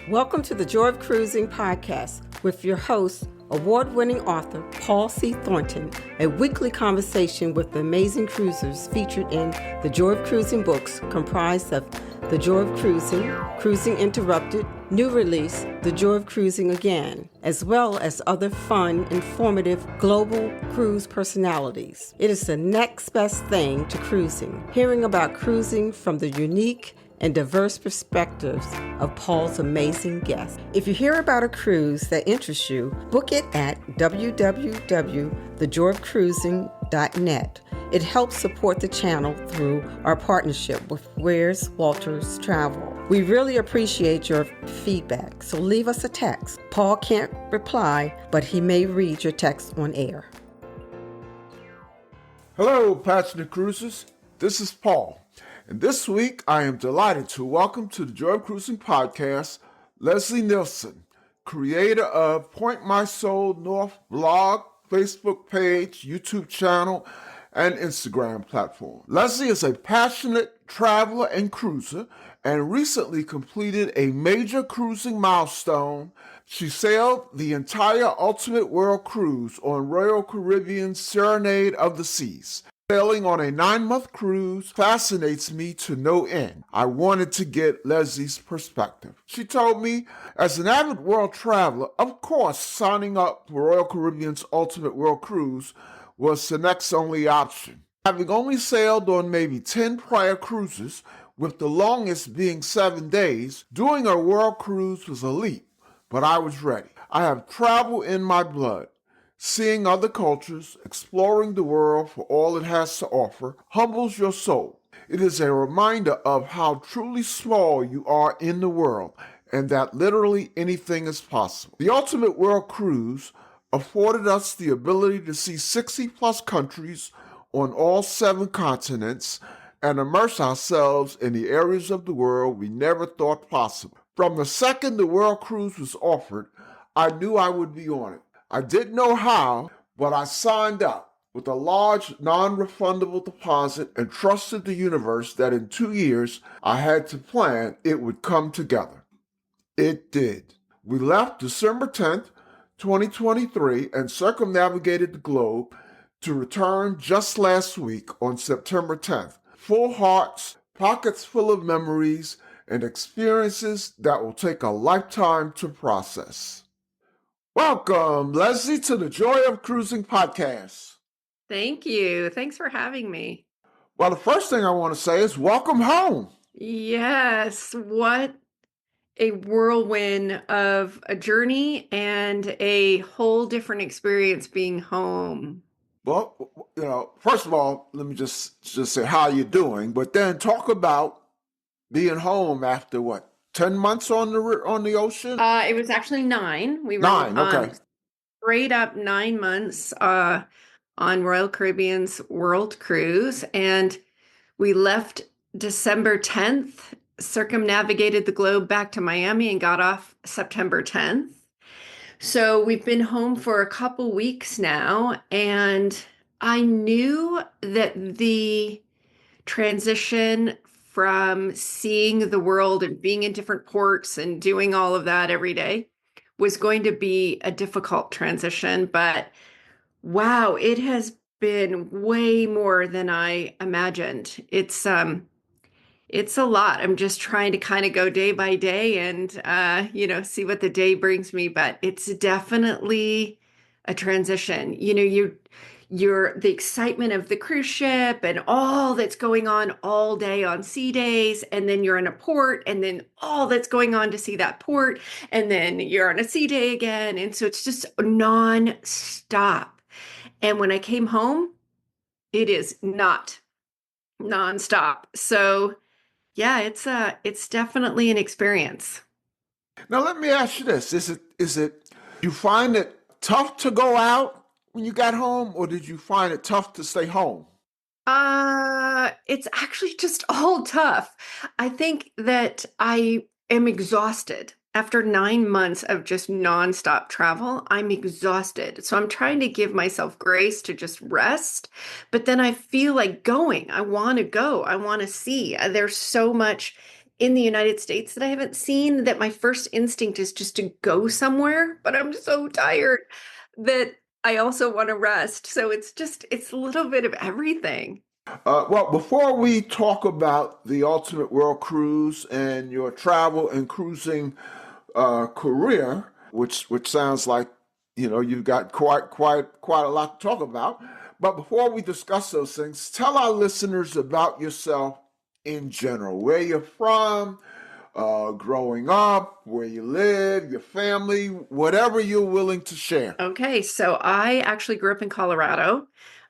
Welcome to the Joy of Cruising podcast with your host, award-winning author Paul C. Thornton, a weekly conversation with the amazing cruisers featured in the Joy of Cruising books comprised of The Joy of Cruising, Cruising Interrupted, new release, The Joy of Cruising Again, as well as other fun, informative global cruise personalities. It is the next best thing to cruising, hearing about cruising from the unique and diverse perspectives of Paul's amazing guests. If you hear about a cruise that interests you, book it at www.thejoyofcruising.net. It helps support the channel through our partnership with Where's Walters Travel. We really appreciate your feedback, so leave us a text. Paul can't reply, but he may read your text on air. Hello, passionate cruisers. This is Paul. And this week, I am delighted to welcome to the Joy of Cruising podcast, Leslie Nielsen, creator of Point My Soul North blog, Facebook page, YouTube channel, and Instagram platform. Leslie is a passionate traveler and cruiser and recently completed a major cruising milestone. She sailed the entire Ultimate World Cruise on Royal Caribbean's Serenade of the Seas. Sailing on a 9-month cruise fascinates me to no end. I wanted to get Leslie's perspective. She told me, as an avid world traveler, of course, signing up for Royal Caribbean's Ultimate World Cruise was the next only option. Having only sailed on maybe 10 prior cruises, with the longest being 7 days, doing a world cruise was a leap, but I was ready. I have travel in my blood. Seeing other cultures, exploring the world for all it has to offer, humbles your soul. It is a reminder of how truly small you are in the world and that literally anything is possible. The Ultimate World Cruise afforded us the ability to see 60 plus countries on all 7 continents and immerse ourselves in the areas of the world we never thought possible. From the second the World Cruise was offered, I knew I would be on it. I didn't know how, but I signed up with a large non-refundable deposit and trusted the universe that in 2 years I had to plan it would come together. It did. We left December 10th, 2023 and circumnavigated the globe to return just last week on September 10th. Full hearts, pockets full of memories, and experiences that will take a lifetime to process. Welcome, Leslie, to the Joy of Cruising podcast. Thank you. Thanks for having me. Well, the first thing I want to say is welcome home. Yes, what a whirlwind of a journey and a whole different experience being home. Well, first of all, let me just say how you doing, but then talk about being home after what? 10 months on the ocean? It was actually 9. We were 9, okay. Straight up 9 months on Royal Caribbean's World Cruise, and we left December 10th, circumnavigated the globe back to Miami, and got off September 10th. So we've been home for a couple weeks now, and I knew that the transition from seeing the world and being in different ports and doing all of that every day was going to be a difficult transition. But wow, it has been way more than I imagined. It's a lot. I'm just trying to kind of go day by day and, see what the day brings me. But it's definitely a transition. You're the excitement of the cruise ship and all that's going on all day on sea days. And then you're in a port and then all that's going on to see that port. And then you're on a sea day again. And so it's just non-stop. And when I came home, it is not non-stop. So yeah, it's definitely an experience. Now let me ask you this. Is it you find it tough to go out when you got home, or did you find it tough to stay home? It's actually just all tough. I think that I am exhausted. After 9 months of just nonstop travel, I'm exhausted. So I'm trying to give myself grace to just rest, but then I feel like going. I want to go. I want to see. There's so much in the United States that I haven't seen, that my first instinct is just to go somewhere, but I'm so tired that I also want to rest. So it's a little bit of everything. Well, before we talk about the Ultimate World Cruise and your travel and cruising career, which sounds like you've got quite a lot to talk about. But before we discuss those things, tell our listeners about yourself in general, where you're from, growing up, where you live, your family, whatever you're willing to share. Okay, so I actually grew up in Colorado,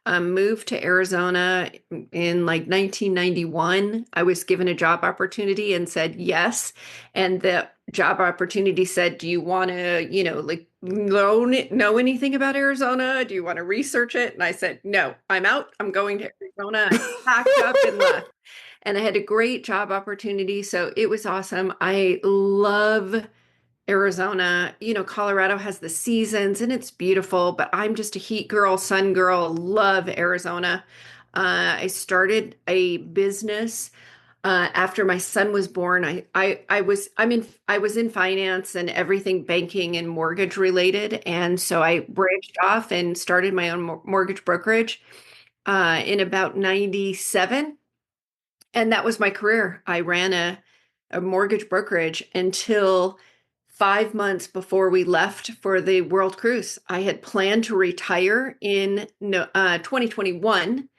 moved to Arizona in like 1991. I was given a job opportunity and said yes. And the job opportunity said, do you want to, like know anything about Arizona? Do you want to research it? And I said, no, I'm out. I'm going to Arizona. I packed up and left. And I had a great job opportunity. So it was awesome. I love Arizona. Colorado has the seasons and it's beautiful, but I'm just a heat girl, sun girl, love Arizona. I started a business after my son was born. I was in finance and everything banking and mortgage related, and so I branched off and started my own mortgage brokerage in about 97. And that was my career. I ran a mortgage brokerage until 5 months before we left for the World Cruise. I had planned to retire in 2021.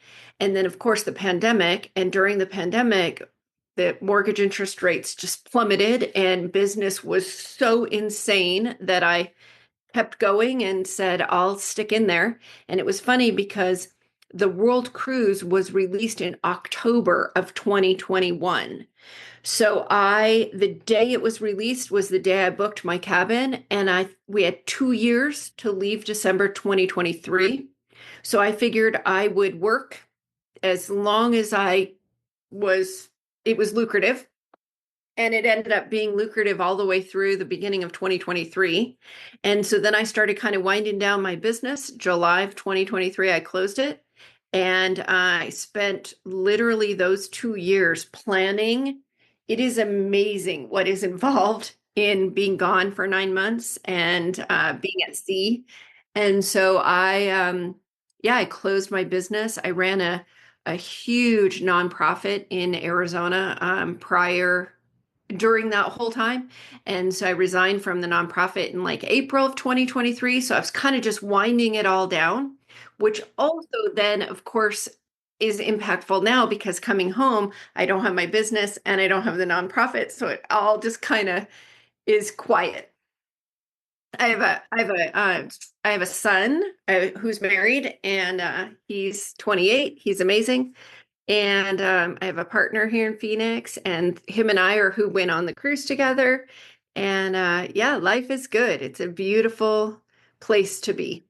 And then, of course, the pandemic. And during the pandemic, the mortgage interest rates just plummeted and business was so insane that I kept going and said, I'll stick in there. And it was funny because the World Cruise was released in October of 2021. So the day it was released was the day I booked my cabin, and we had 2 years to leave December 2023. So I figured I would work as long as it was lucrative. And it ended up being lucrative all the way through the beginning of 2023. And so then I started kind of winding down my business. July of 2023, I closed it. And I spent literally those 2 years planning. It is amazing what is involved in being gone for 9 months and being at sea. And so I closed my business. I ran a huge nonprofit in Arizona during that whole time. And so I resigned from the nonprofit in like April of 2023. So I was kind of just winding it all down, which also then, of course, is impactful now because coming home, I don't have my business and I don't have the nonprofit. So it all just kind of is quiet. I have a son who's married, and he's 28. He's amazing. And I have a partner here in Phoenix, and him and I are who went on the cruise together. And life is good. It's a beautiful place to be.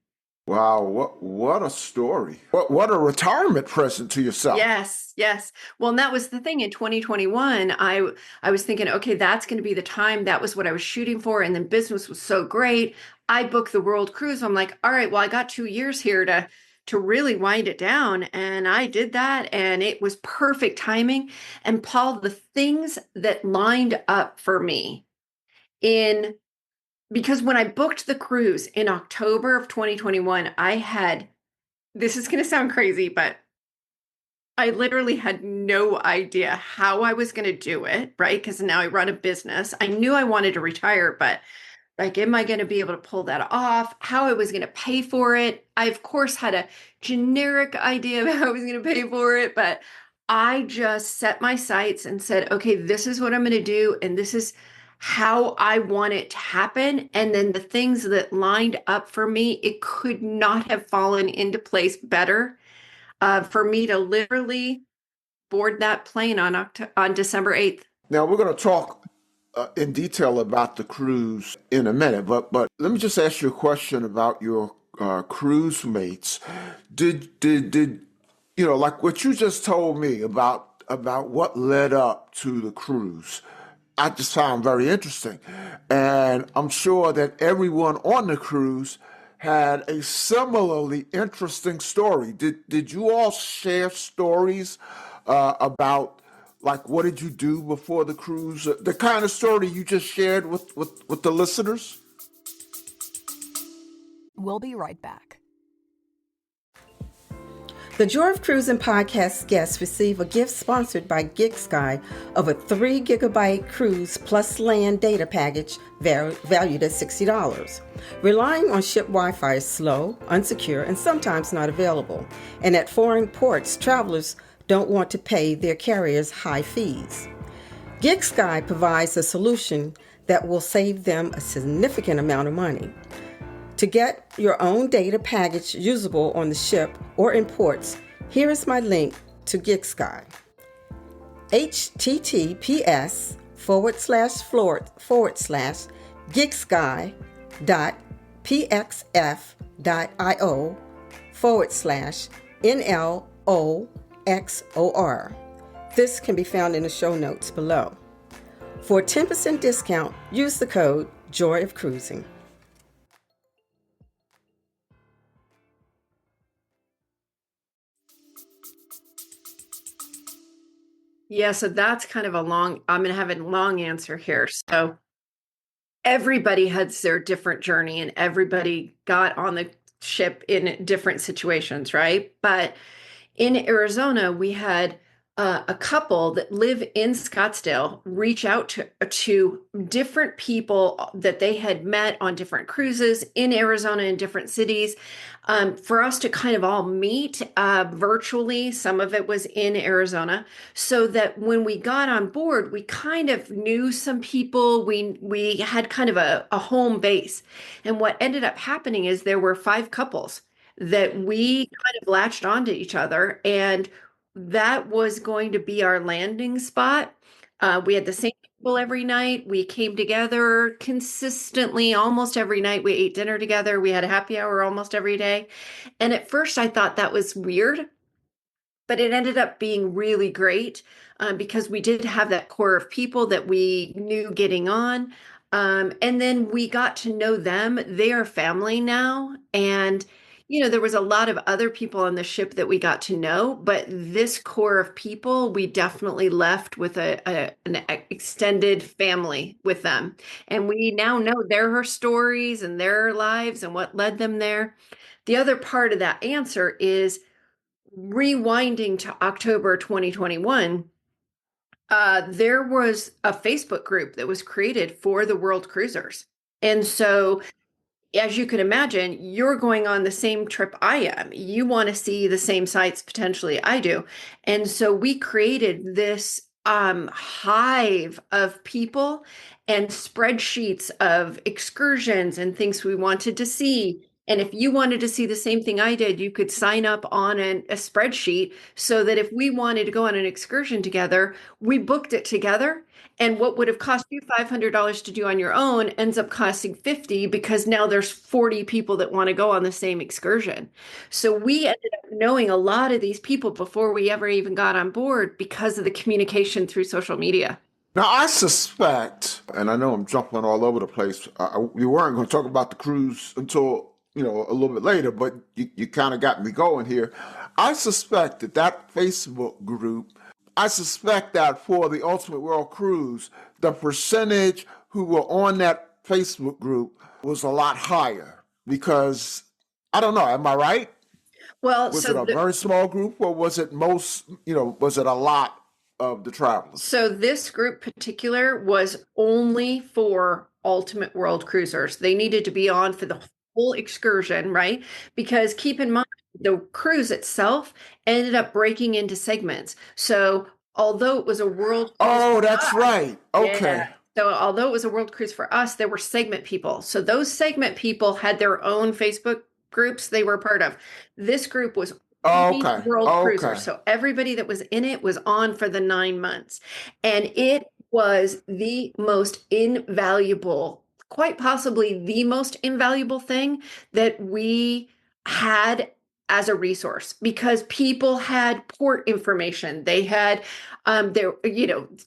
Wow, what a story. What a retirement present to yourself. Yes, yes. Well, and that was the thing in 2021. I was thinking, okay, that's going to be the time. That was what I was shooting for. And then business was so great. I booked the World Cruise. I'm like, all right, well, I got 2 years here to really wind it down. And I did that, and it was perfect timing. And Paul, the things that lined up for me because when I booked the cruise in October of 2021, this is going to sound crazy, but I literally had no idea how I was going to do it, right? Because now I run a business. I knew I wanted to retire, but like, am I going to be able to pull that off? How I was going to pay for it? I, of course, had a generic idea of how I was going to pay for it, but I just set my sights and said, okay, this is what I'm going to do. And this is how I want it to happen. And then the things that lined up for me, it could not have fallen into place better for me to literally board that plane on December 8th. Now we're going to talk in detail about the cruise in a minute, but let me just ask you a question about your cruise mates. Did like what you just told me about what led up to the cruise? I just found very interesting, and I'm sure that everyone on the cruise had a similarly interesting story. Did you all share stories about Like, what did you do before the cruise? The kind of story you just shared with the listeners? We'll be right back. The Joy of Cruising podcast guests receive a gift sponsored by GigSky of a 3 gigabyte cruise plus land data package valued at $60. Relying on ship Wi-Fi is slow, unsecure, and sometimes not available. And at foreign ports, travelers don't want to pay their carriers high fees. GigSky provides a solution that will save them a significant amount of money. To get your own data package usable on the ship or in ports, here is my link to GigSky. https://gigsky.pxf.io/NLOXOR. This can be found in the show notes below. For a 10% discount, use the code Joy of Cruising. Yeah, so that's kind of I'm going to have a long answer here. So everybody has their different journey and everybody got on the ship in different situations, right? But in Arizona, we had a couple that live in Scottsdale reach out to different people that they had met on different cruises in Arizona in different cities, for us to kind of all meet virtually. Some of it was in Arizona, so that when we got on board, we kind of knew some people. We had kind of a home base. And what ended up happening is there were 5 couples that we kind of latched onto each other, and that was going to be our landing spot. We had the same people every night. We came together consistently almost every night. We ate dinner together. We had a happy hour almost every day. And at first I thought that was weird, but it ended up being really great, because we did have that core of people that we knew getting on. And then we got to know them. They are family now. And there was a lot of other people on the ship that we got to know, but this core of people, we definitely left with an extended family with them. And we now know their stories and their lives and what led them there. The other part of that answer is rewinding to October 2021. There was a Facebook group that was created for the World Cruisers. And so, as you can imagine, you're going on the same trip I am. You want to see the same sites potentially I do. And so we created this hive of people and spreadsheets of excursions and things we wanted to see. And if you wanted to see the same thing I did, you could sign up on a spreadsheet, so that if we wanted to go on an excursion together, we booked it together. And what would have cost you $500 to do on your own ends up costing $50, because now there's 40 people that want to go on the same excursion. So we ended up knowing a lot of these people before we ever even got on board, because of the communication through social media. Now, I suspect, and I know I'm jumping all over the place, we weren't going to talk about the cruise until, a little bit later, but you kind of got me going here. I suspect that Facebook group, I suspect that for the Ultimate World Cruise, the percentage who were on that Facebook group was a lot higher, because, I don't know, am I right? Well, Was it a very small group, or was it was it a lot of the travelers? So this group particular was only for Ultimate World Cruisers. They needed to be on for the whole excursion, right? Because keep in mind, the cruise itself ended up breaking into segments. So although it was a world cruise, oh, that's right. Okay. Yeah. So although it was a world cruise for us, there were segment people. So those segment people had their own Facebook groups they were part of. This group was Okay. World Cruiser. Okay. So everybody that was in it was on for the 9 months. And it was the most invaluable, quite possibly the most invaluable thing that we had as a resource because people had port information. They had their,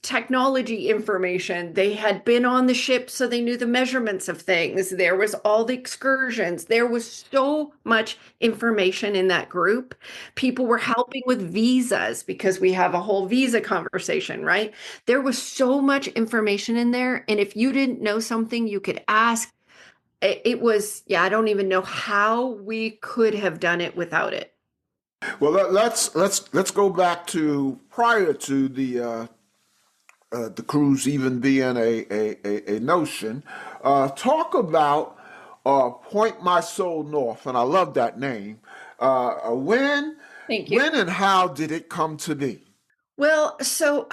technology information. They had been on the ship, so they knew the measurements of things. There was all the excursions. There was so much information in that group. People were helping with visas because we have a whole visa conversation, right? There was so much information in there. And if you didn't know something, you could ask. It was, I don't even know how we could have done it without it. Well, let's go back to prior to the cruise even being a notion. Talk about Point My Soul North, and I love that name. Thank you. When and how did it come to be? Well, so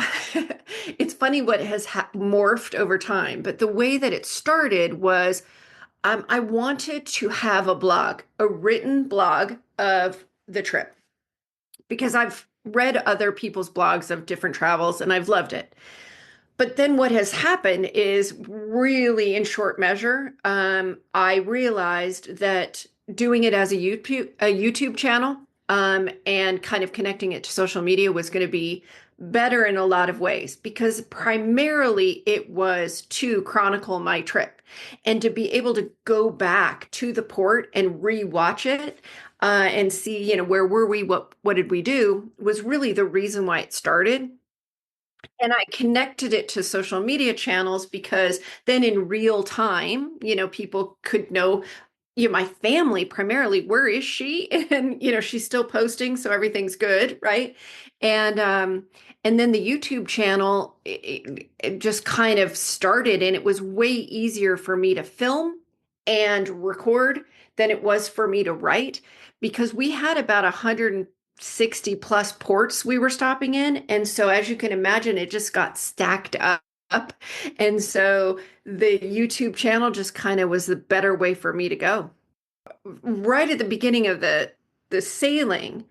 it's funny what has morphed over time, but the way that it started was I wanted to have a blog, a written blog of the trip, because I've read other people's blogs of different travels and I've loved it. But then what has happened is really in short measure, I realized that doing it as a YouTube channel and kind of connecting it to social media was going to be better in a lot of ways because primarily it was to chronicle my trip and to be able to go back to the port and rewatch it and see, where were we, what did we do was really the reason why it started. And I connected it to social media channels because then in real time, people could know, my family primarily, where is she? And, she's still posting, so everything's good, right? And then the YouTube channel, it just kind of started, and it was way easier for me to film and record than it was for me to write because we had about 160 plus ports we were stopping in. And so as you can imagine, it just got stacked up. And so the YouTube channel just kind of was the better way for me to go. Right at the beginning of the sailing,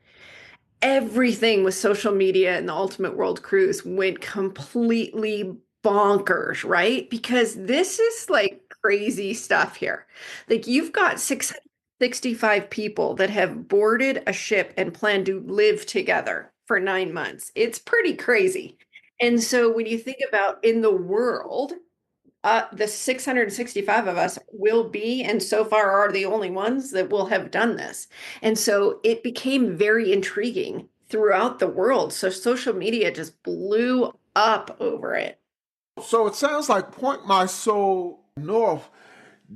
everything with social media and the Ultimate World Cruise went completely bonkers, right? Because this is like crazy stuff here. Like you've got 665 people that have boarded a ship and plan to live together for 9 months. It's pretty crazy. And so when you think about in the world, the 665 of us will be, and so far are the only ones that will have done this. And so it became very intriguing throughout the world. So social media just blew up over it. So it sounds like Point My Soul North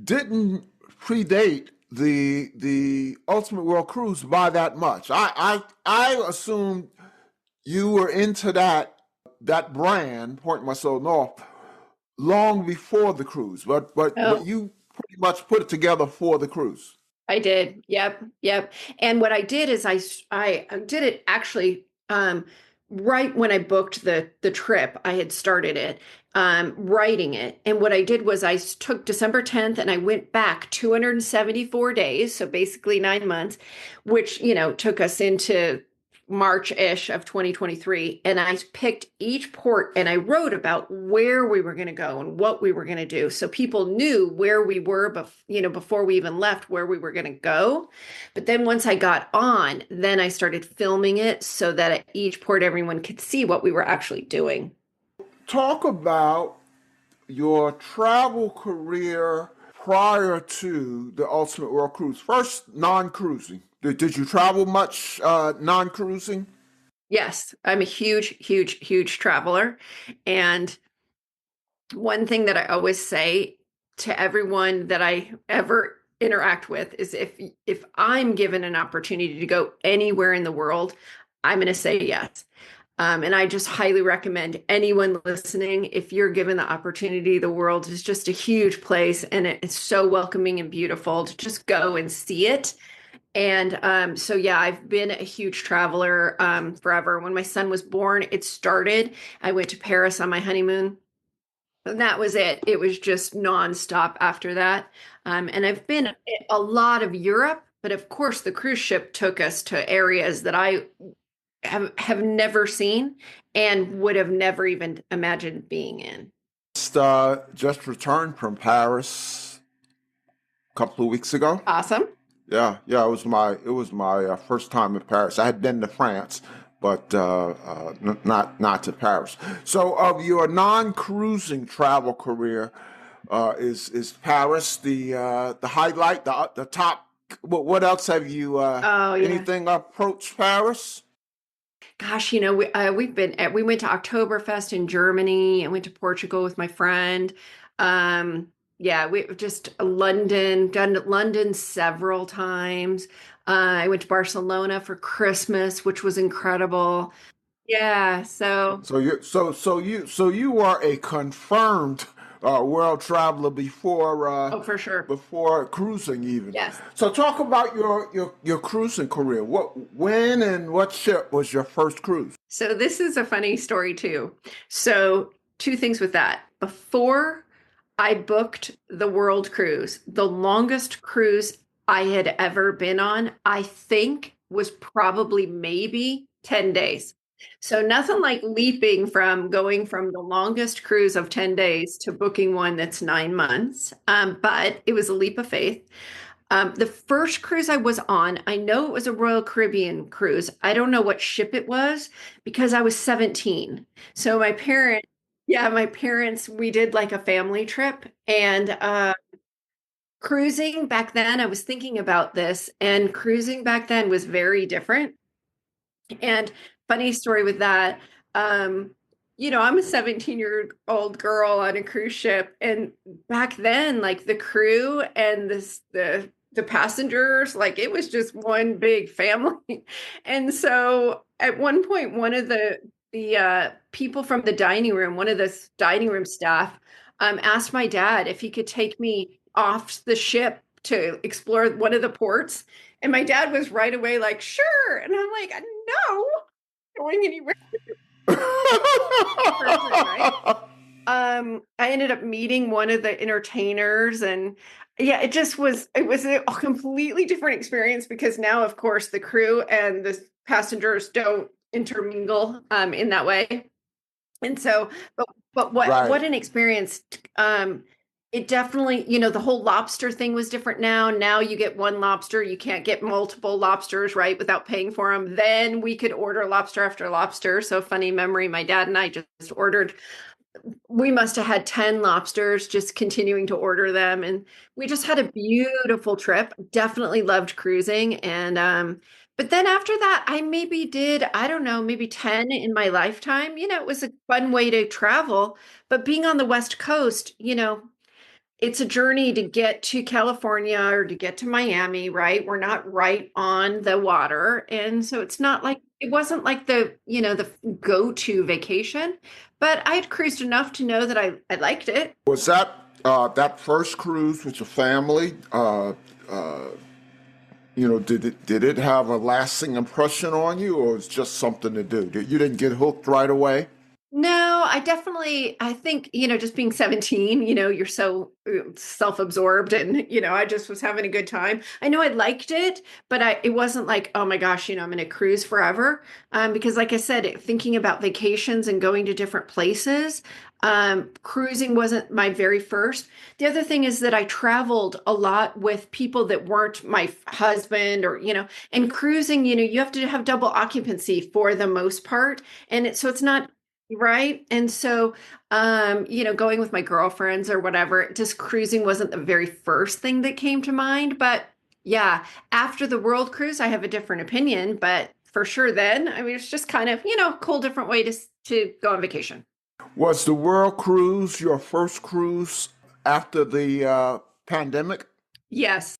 didn't predate the Ultimate World Cruise by that much. I assumed you were into that brand, Point My Soul North, long before the cruise, but you pretty much put it together for the cruise. I did. Yep. And what I did is I did it actually right when I booked the trip. I had started it, writing it. And what I did was I took December 10th and I went back 274 days, so basically 9 months, which, took us into March-ish of 2023. And I picked each port and I wrote about where we were going to go and what we were going to do. So people knew where we were, before we even left, where we were going to go. But then once I got on, then I started filming it so that at each port, everyone could see what we were actually doing. Talk about your travel career prior to the Ultimate World Cruise. First, non-cruising. Did you travel much non-cruising? Yes, I'm a huge traveler. And one thing that I always say to everyone that I ever interact with is if I'm given an opportunity to go anywhere in the world, I'm going to say yes. And I just highly recommend anyone listening, if you're given the opportunity, the world is just a huge place and it's so welcoming and beautiful to just go and see it. And so, yeah, I've been a huge traveler forever. When my son was born, it started. I went to Paris on my honeymoon. And that was it. It was just nonstop after that. And I've been a lot of Europe, but of course, the cruise ship took us to areas that I have never seen and would have never even imagined being in. Just returned from Paris a couple of weeks ago. Awesome. Yeah, yeah. It was my first time in Paris. I had been to France, but not to Paris. So, of your non-cruising travel career, is Paris the highlight, the top? What else have you? Oh yeah. Anything approached Paris? Gosh, we went to Oktoberfest in Germany. I went to Portugal with my friend. Yeah, we just London, done London several times. I went to Barcelona for Christmas, which was incredible. Yeah, so So you are a confirmed world traveler oh, for sure. before cruising even. Yes. So talk about your cruising career. When and what ship was your first cruise? So this is a funny story too. So two things with that. Before I booked the world cruise, the longest cruise I had ever been on, I think was probably maybe 10 days. So nothing like leaping from going from the longest cruise of 10 days to booking one that's 9 months. But it was a leap of faith. The first cruise I was on, I know it was a Royal Caribbean cruise. I don't know what ship it was because I was 17. So my parents, we did like a family trip and cruising back then, I was thinking about this, and cruising back then was very different. And funny story with that, I'm a 17-year-old girl on a cruise ship, and back then, like the crew and the passengers, like it was just one big family. And so at one point, one of the people from the dining room, one of the dining room staff, asked my dad if he could take me off the ship to explore one of the ports. And my dad was right away like, sure. And I'm like, no, going anywhere person, right? I ended up meeting one of the entertainers, and yeah, it was a completely different experience because now, of course, the crew and the passengers don't intermingle in that way. And so, but what Right. an experience. Um, it definitely, the whole lobster thing was different now. Now you get one lobster, you can't get multiple lobsters, right, without paying for them. Then we could order lobster after lobster. So funny memory, my dad and I just ordered, we must have had 10 lobsters, just continuing to order them. And we just had a beautiful trip. Definitely loved cruising. And but then after that, I maybe did, I don't know, maybe 10 in my lifetime. It was a fun way to travel. But being on the West Coast, it's a journey to get to California or to get to Miami, right? We're not right on the water. And so it wasn't like the go-to vacation, but I had cruised enough to know that I liked it. Was that first cruise with your family? Uh, did it have a lasting impression on you, or it's just something to do? You didn't get hooked right away? No, I think, just being 17, you're so self-absorbed and, I just was having a good time. I know I liked it, but it wasn't like, oh my gosh, I'm going to cruise forever. Because like I said, thinking about vacations and going to different places, cruising wasn't my very first. The other thing is that I traveled a lot with people that weren't my husband or, and cruising, you have to have double occupancy for the most part. So it's not right. And so, going with my girlfriends or whatever, just cruising wasn't the very first thing that came to mind. But yeah, after the world cruise, I have a different opinion. But for sure, then, I mean, it's just kind of, cool, different way to go on vacation. Was the world cruise your first cruise after the pandemic? Yes.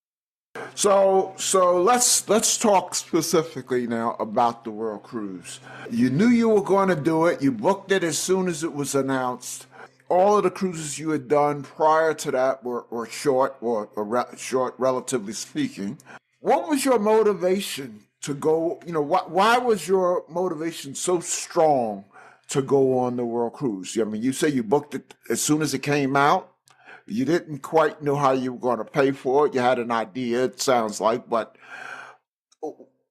So let's talk specifically now about the world cruise. You knew you were going to do it. You booked it as soon as it was announced. All of the cruises you had done prior to that were short, short, relatively speaking. What was your motivation to go? Why was your motivation so strong to go on the world cruise? I mean, you say you booked it as soon as it came out. You didn't quite know how you were going to pay for it. You had an idea, it sounds like, but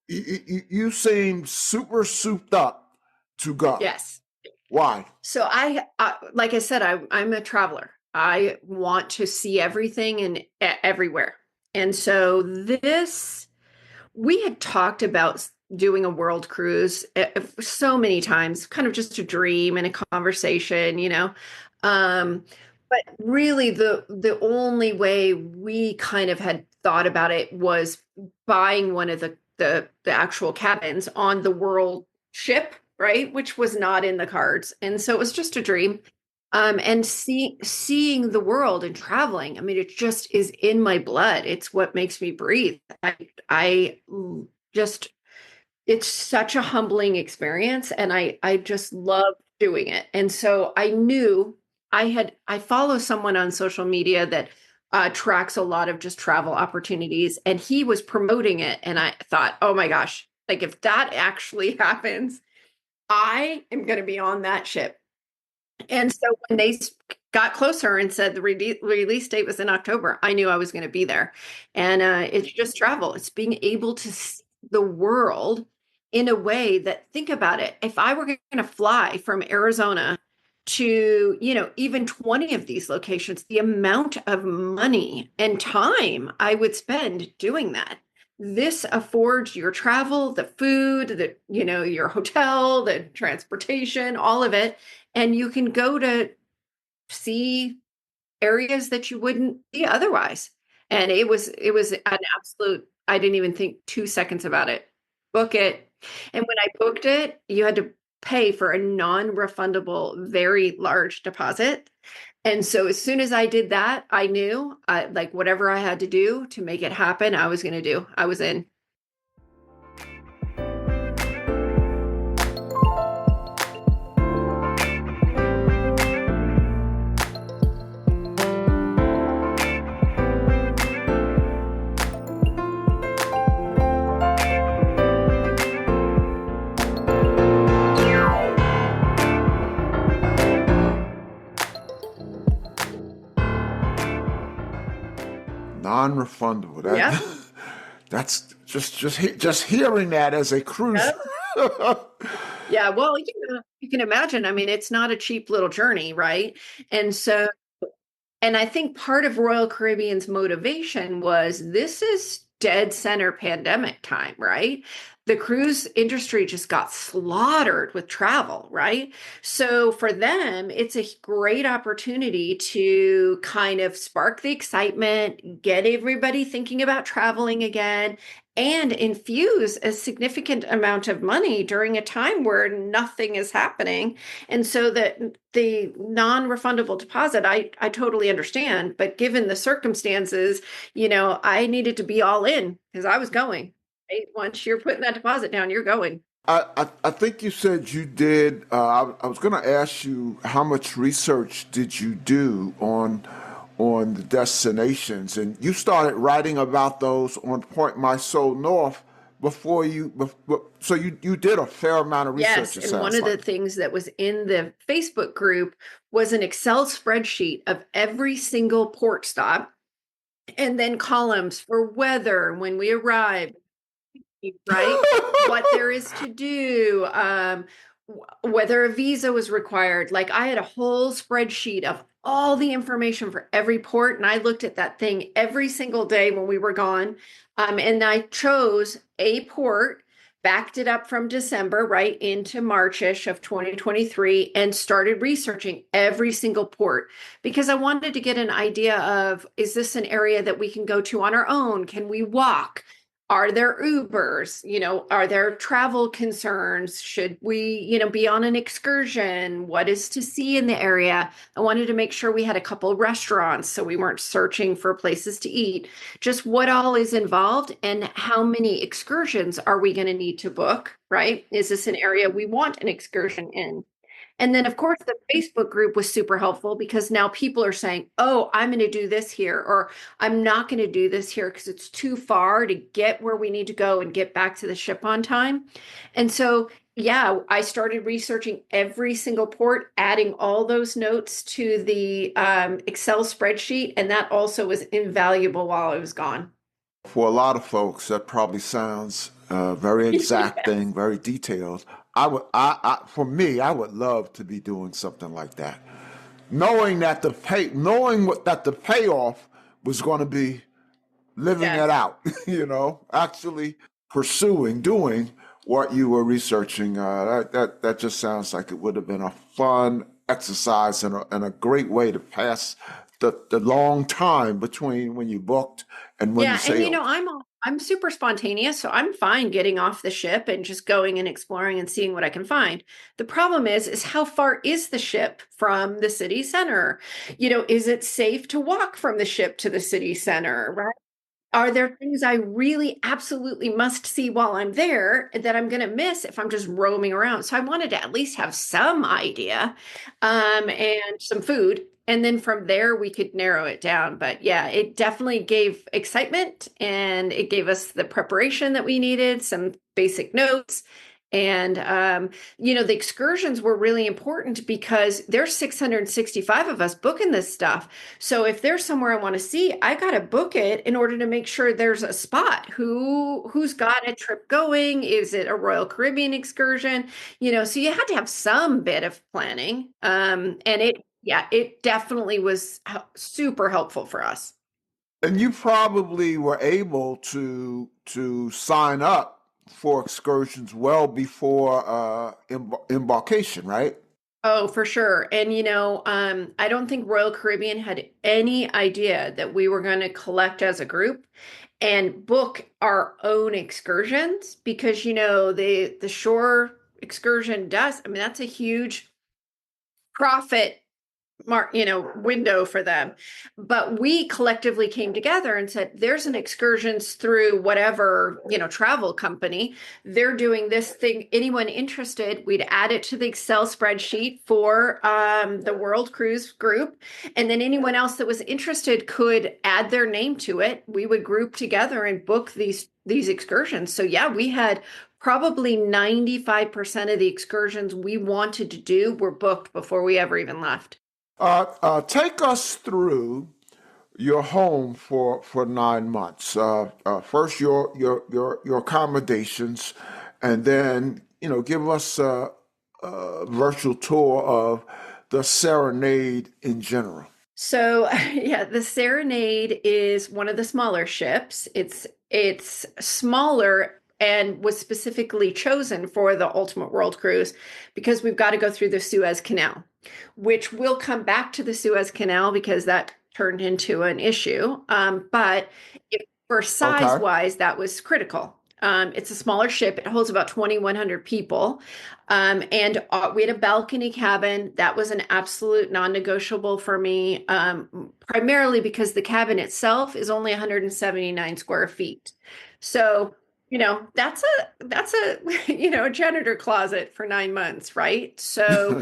you seem super souped up to go. Yes. Why? So like I said, I'm a traveler. I want to see everything and everywhere. And so we had talked about doing a world cruise so many times, kind of just a dream and a conversation, Um, but really the only way we kind of had thought about it was buying one of the actual cabins on the world ship, right? Which was not in the cards. And so it was just a dream. And seeing the world and traveling, I mean, it just is in my blood. It's what makes me breathe. I just, it's such a humbling experience, and I just love doing it. And so I knew I follow someone on social media that tracks a lot of just travel opportunities, and he was promoting it, and I thought, oh my gosh, like if that actually happens, I am going to be on that ship. And so when they got closer and said the release date was in October, I knew I was going to be there. And it's just travel. It's being able to see the world in a way that, think about it, if I were going to fly from Arizona to, even 20 of these locations, the amount of money and time I would spend doing that. This affords your travel, the food, your hotel, the transportation, all of it. And you can go to see areas that you wouldn't see otherwise. And it was an absolute, I didn't even think 2 seconds about it. Book it. And when I booked it, you had to pay for a non-refundable, very large deposit. And so as soon as I did that, I knew like whatever I had to do to make it happen, I was going to do. I was in. Non-refundable. Yeah. That's just hearing that as a cruise. Yeah, well, you can imagine. I mean, it's not a cheap little journey, right? And so, and I think part of Royal Caribbean's motivation was this is dead center pandemic time, right? The cruise industry just got slaughtered with travel, right? So for them, it's a great opportunity to kind of spark the excitement, get everybody thinking about traveling again, and infuse a significant amount of money during a time where nothing is happening. And so that the non-refundable deposit, I totally understand, but given the circumstances, I needed to be all in because I was going. Right? Once you're putting that deposit down, you're going. I think you said you did. I was going to ask you how much research did you do on the destinations, and you started writing about those on Point My Soul North so you did a fair amount of research. Yes, and one of the things that was in the Facebook group was an Excel spreadsheet of every single port stop, and then columns for weather when we arrive, right? What there is to do, whether a visa was required. Like I had a whole spreadsheet of all the information for every port, and I looked at that thing every single day when we were gone. And I chose a port, backed it up from December right into Marchish of 2023, and started researching every single port because I wanted to get an idea of, is this an area that we can go to on our own? Can we walk? Are there Ubers? Are there travel concerns? Should we, be on an excursion? What is to see in the area? I wanted to make sure we had a couple restaurants so we weren't searching for places to eat. Just what all is involved and how many excursions are we going to need to book, right? Is this an area we want an excursion in? And then, of course, the Facebook group was super helpful because now people are saying, oh, I'm going to do this here, or I'm not going to do this here because it's too far to get where we need to go and get back to the ship on time. And so, yeah, I started researching every single port, adding all those notes to the Excel spreadsheet. And that also was invaluable while I was gone. For a lot of folks, that probably sounds very exacting, yes. Very detailed. For me, I would love to be doing something like that, knowing that the payoff was going to be living it Yes. out, actually doing what you were researching. That just sounds like it would have been a fun exercise and a great way to pass the long time between when you booked and when you Yeah, and sailed. I'm super spontaneous, so I'm fine getting off the ship and just going and exploring and seeing what I can find. The problem is how far is the ship from the city center? Is it safe to walk from the ship to the city center, right? Are there things I really absolutely must see while I'm there that I'm going to miss if I'm just roaming around? So I wanted to at least have some idea, and some food. And then from there, we could narrow it down. But yeah, it definitely gave excitement and it gave us the preparation that we needed, some basic notes. And, the excursions were really important because there's 665 of us booking this stuff. So if there's somewhere I want to see, I got to book it in order to make sure there's a spot. Who's got a trip going? Is it a Royal Caribbean excursion? So you had to have some bit of planning. And it definitely was super helpful for us. And you probably were able to sign up for excursions well before embarkation, right? Oh, for sure. And I don't think Royal Caribbean had any idea that we were going to collect as a group and book our own excursions because the shore excursion does. I mean, that's a huge profit window for them. But we collectively came together and said, there's an excursions through whatever, travel company. They're doing this thing. Anyone interested, we'd add it to the Excel spreadsheet for the World Cruise group. And then anyone else that was interested could add their name to it. We would group together and book these excursions. So yeah, we had probably 95% of the excursions we wanted to do were booked before we ever even left. Take us through your home for 9 months. First, your accommodations, and then give us a virtual tour of the Serenade in general. So yeah, the Serenade is one of the smaller ships. It's smaller and was specifically chosen for the Ultimate World Cruise because we've got to go through the Suez Canal, which will come back to the Suez Canal because that turned into an issue. But for size Okay. wise, that was critical. It's a smaller ship. It holds about 2,100 people. And we had a balcony cabin. That was an absolute non-negotiable for me, primarily because the cabin itself is only 179 square feet. So, that's a a janitor closet for 9 months, right? So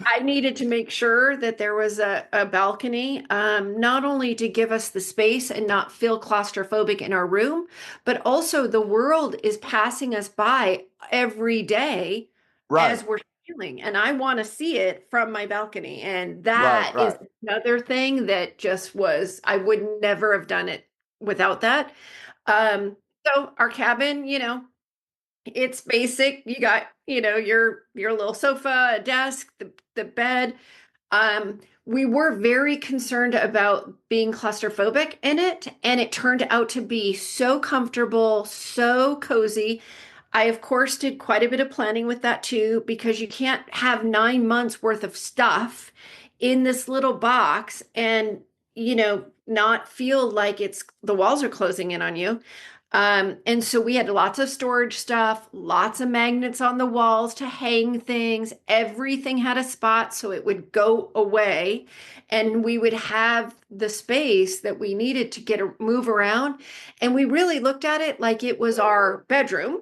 I needed to make sure that there was a balcony, not only to give us the space and not feel claustrophobic in our room, but also the world is passing us by every day Right, as we're sailing, and I want to see it from my balcony. And right, that is right. another thing that just was, I would never have done it without that. So our cabin, it's basic. You got, your little sofa, a desk, the bed. We were very concerned about being claustrophobic in it, and it turned out to be so comfortable, so cozy. I, of course, did quite a bit of planning with that too, because you can't have 9 months worth of stuff in this little box and, not feel like it's the walls are closing in on you. And so we had lots of storage stuff, lots of magnets on the walls to hang things. Everything had a spot so it would go away. And we would have the space that we needed to move around. And we really looked at it like it was our bedroom.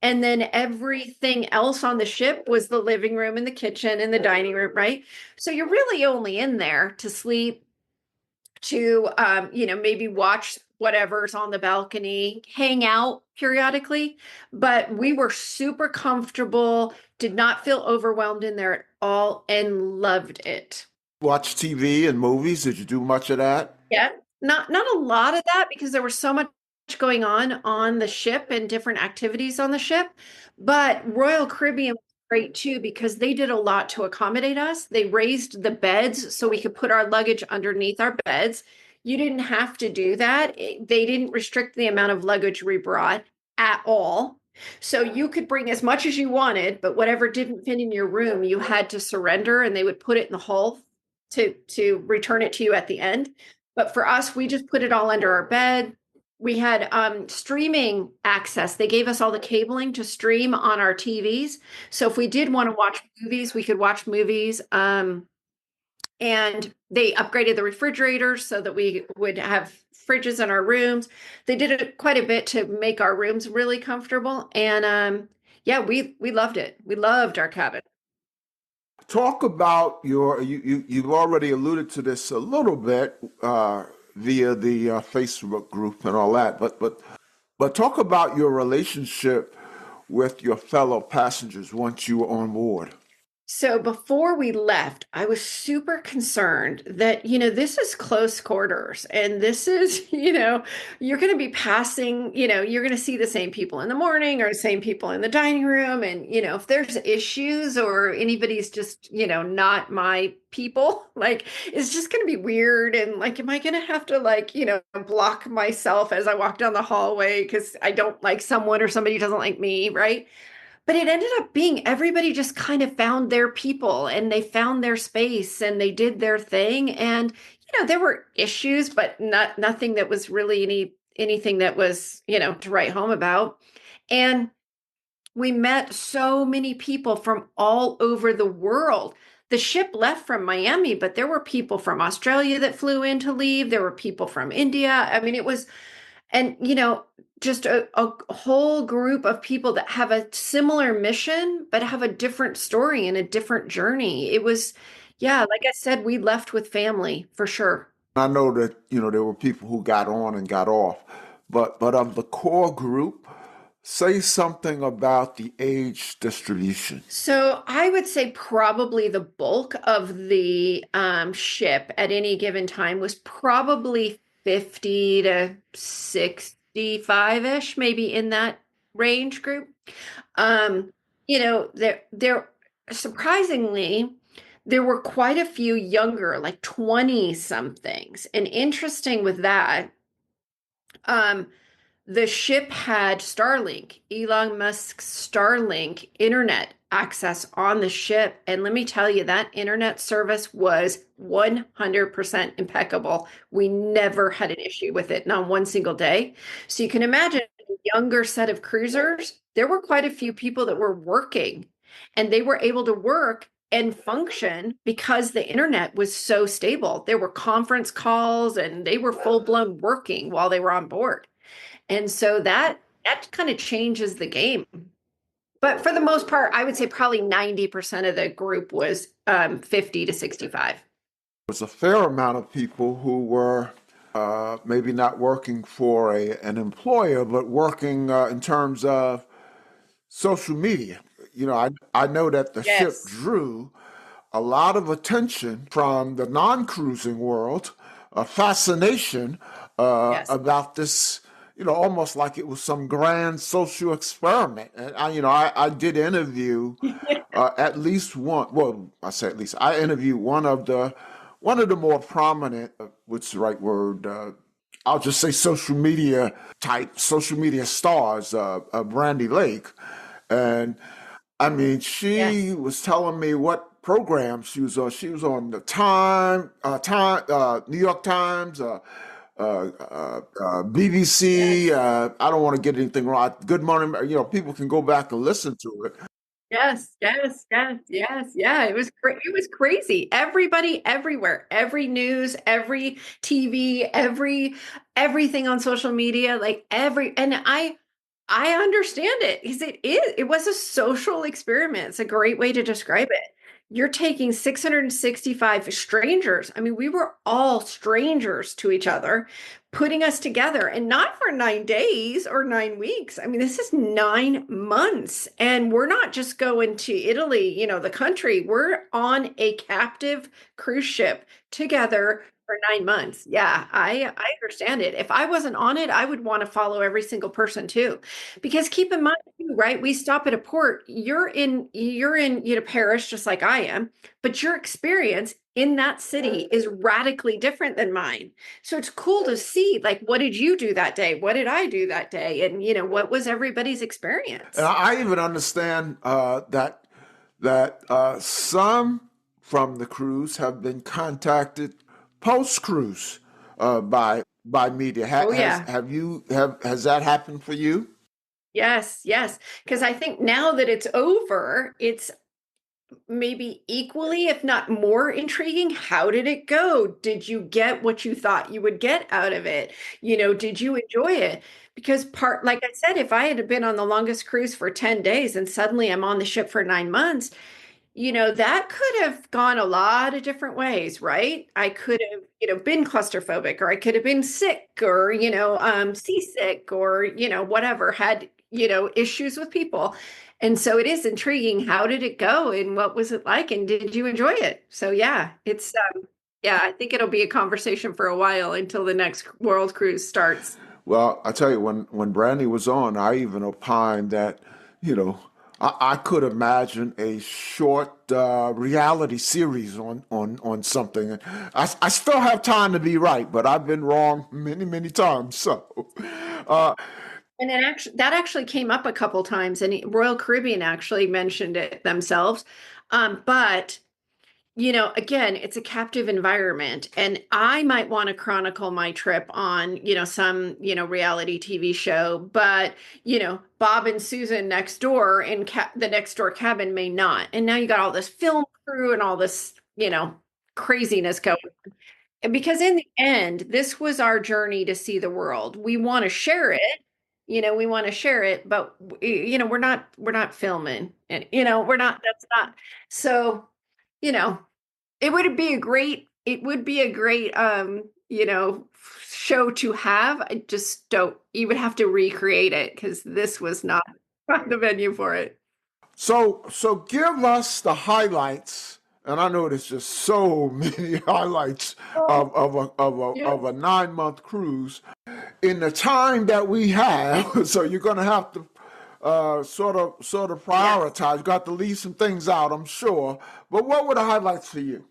And then everything else on the ship was the living room and the kitchen and the dining room, right? So you're really only in there to sleep, to maybe watch whatever's on the balcony, hang out periodically. But we were super comfortable, did not feel overwhelmed in there at all, and loved it. Watch TV and movies. Did you do much of that? Yeah, not a lot of that because there was so much going on the ship and different activities on the ship. But Royal Caribbean was great too because they did a lot to accommodate us. They raised the beds so we could put our luggage underneath our beds. You didn't have to do that. They didn't restrict the amount of luggage we brought at all. So you could bring as much as you wanted, but whatever didn't fit in your room, you had to surrender, and they would put it in the hull to return it to you at the end. But for us, we just put it all under our bed. We had streaming access. They gave us all the cabling to stream on our TVs. So if we did want to watch movies, we could watch movies. And they upgraded the refrigerators so that we would have fridges in our rooms. They did it quite a bit to make our rooms really comfortable. And yeah, we loved it. We loved our cabin. Talk about you've already alluded to this a little bit via the Facebook group and all that, but talk about your relationship with your fellow passengers once you were on board. So before we left, I was super concerned that, this is close quarters, and this is, you're going to be passing, you're going to see the same people in the morning or the same people in the dining room. And, if there's issues or anybody's just, not my people, like, it's just going to be weird. And like, am I going to have to block myself as I walk down the hallway because I don't like someone or somebody doesn't like me, right? But it ended up being everybody just kind of found their people, and they found their space, and they did their thing. And, there were issues, but nothing that was really anything that was, to write home about. And we met so many people from all over the world. The ship left from Miami, but there were people from Australia that flew in to leave. There were people from India. I mean, it was, and, just a whole group of people that have a similar mission, but have a different story and a different journey. It was, yeah, like I said, we left with family for sure. I know that, there were people who got on and got off, but of the core group, say something about the age distribution. So I would say probably the bulk of the ship at any given time was probably 50 to 65-ish, maybe in that range group. There surprisingly, there were quite a few younger, like 20 somethings. And interesting with that, the ship had Starlink, Elon Musk's Starlink internet access on the ship. And let me tell you, that internet service was 100% impeccable. We never had an issue with it, not one single day. So you can imagine a younger set of cruisers, there were quite a few people that were working, and they were able to work and function because the internet was so stable. There were conference calls, and they were full-blown working while they were on board. And so that kind of changes the game. But for the most part, I would say probably 90% of the group was 50 to 65. There's a fair amount of people who were maybe not working for an employer, but working in terms of social media. I know that the ship drew a lot of attention from the non-cruising world, a fascination about this, almost like it was some grand social experiment. And I did interview at least one. Well, I say at least. I interviewed one of the more prominent. What's the right word? I'll just say social media stars. Brandy Lake, and I mean, she was telling me what program she was on. She was on the New York Times. BBC. I don't want to get anything wrong. Good Morning. People can go back and listen to it. Yes. Yeah, it was crazy. Everybody, everywhere, every news, every TV, everything on social media, and I understand it because it was a social experiment. It's a great way to describe it. You're taking 665 strangers. I mean, we were all strangers to each other, putting us together, and not for 9 days or 9 weeks. I mean, this is 9 months, and we're not just going to Italy, the country. We're on a captive cruise ship together for 9 months. Yeah, I understand it. If I wasn't on it, I would want to follow every single person too. Because keep in mind, too, right? We stop at a port. You're in, Paris just like I am, but your experience in that city is radically different than mine. So it's cool to see, like, what did you do that day? What did I do that day? And what was everybody's experience? And I even understand that some from the cruise have been contacted post cruise by media. Oh yeah. Has that happened for you? Yes, yes. Because I think now that it's over, it's maybe equally, if not more intriguing. How did it go? Did you get what you thought you would get out of it? Did you enjoy it? Because like I said, if I had been on the longest cruise for 10 days and suddenly I'm on the ship for 9 months, that could have gone a lot of different ways, right? I could have, been claustrophobic, or I could have been sick, or, seasick, or, whatever, had, issues with people. And so it is intriguing. How did it go and what was it like? And did you enjoy it? So yeah, yeah, I think it'll be a conversation for a while until the next world cruise starts. Well, I tell you, when Brandy was on, I even opined that, you know, I could imagine a short reality series on something. I still have time to be right, but I've been wrong many, many times. So, uh, And that actually came up a couple times, and Royal Caribbean actually mentioned it themselves. But again, it's a captive environment, and I might want to chronicle my trip on, some, reality TV show, but, Bob and Susan next door in the next door cabin may not. And now you got all this film crew and all this, craziness going. And because in the end, this was our journey to see the world. We want to share it. We want to share it, but we're not filming, and that's not. So, you know, it would be a great show to have. I just don't, you would have to recreate it because this was not the venue for it. so give us the highlights, and I know there's just so many highlights Yeah. of a 9 month cruise in the time that we have. So you're going to have to sort of Yes. prioritize. You got to leave some things out, I'm sure. But what were the highlights for you?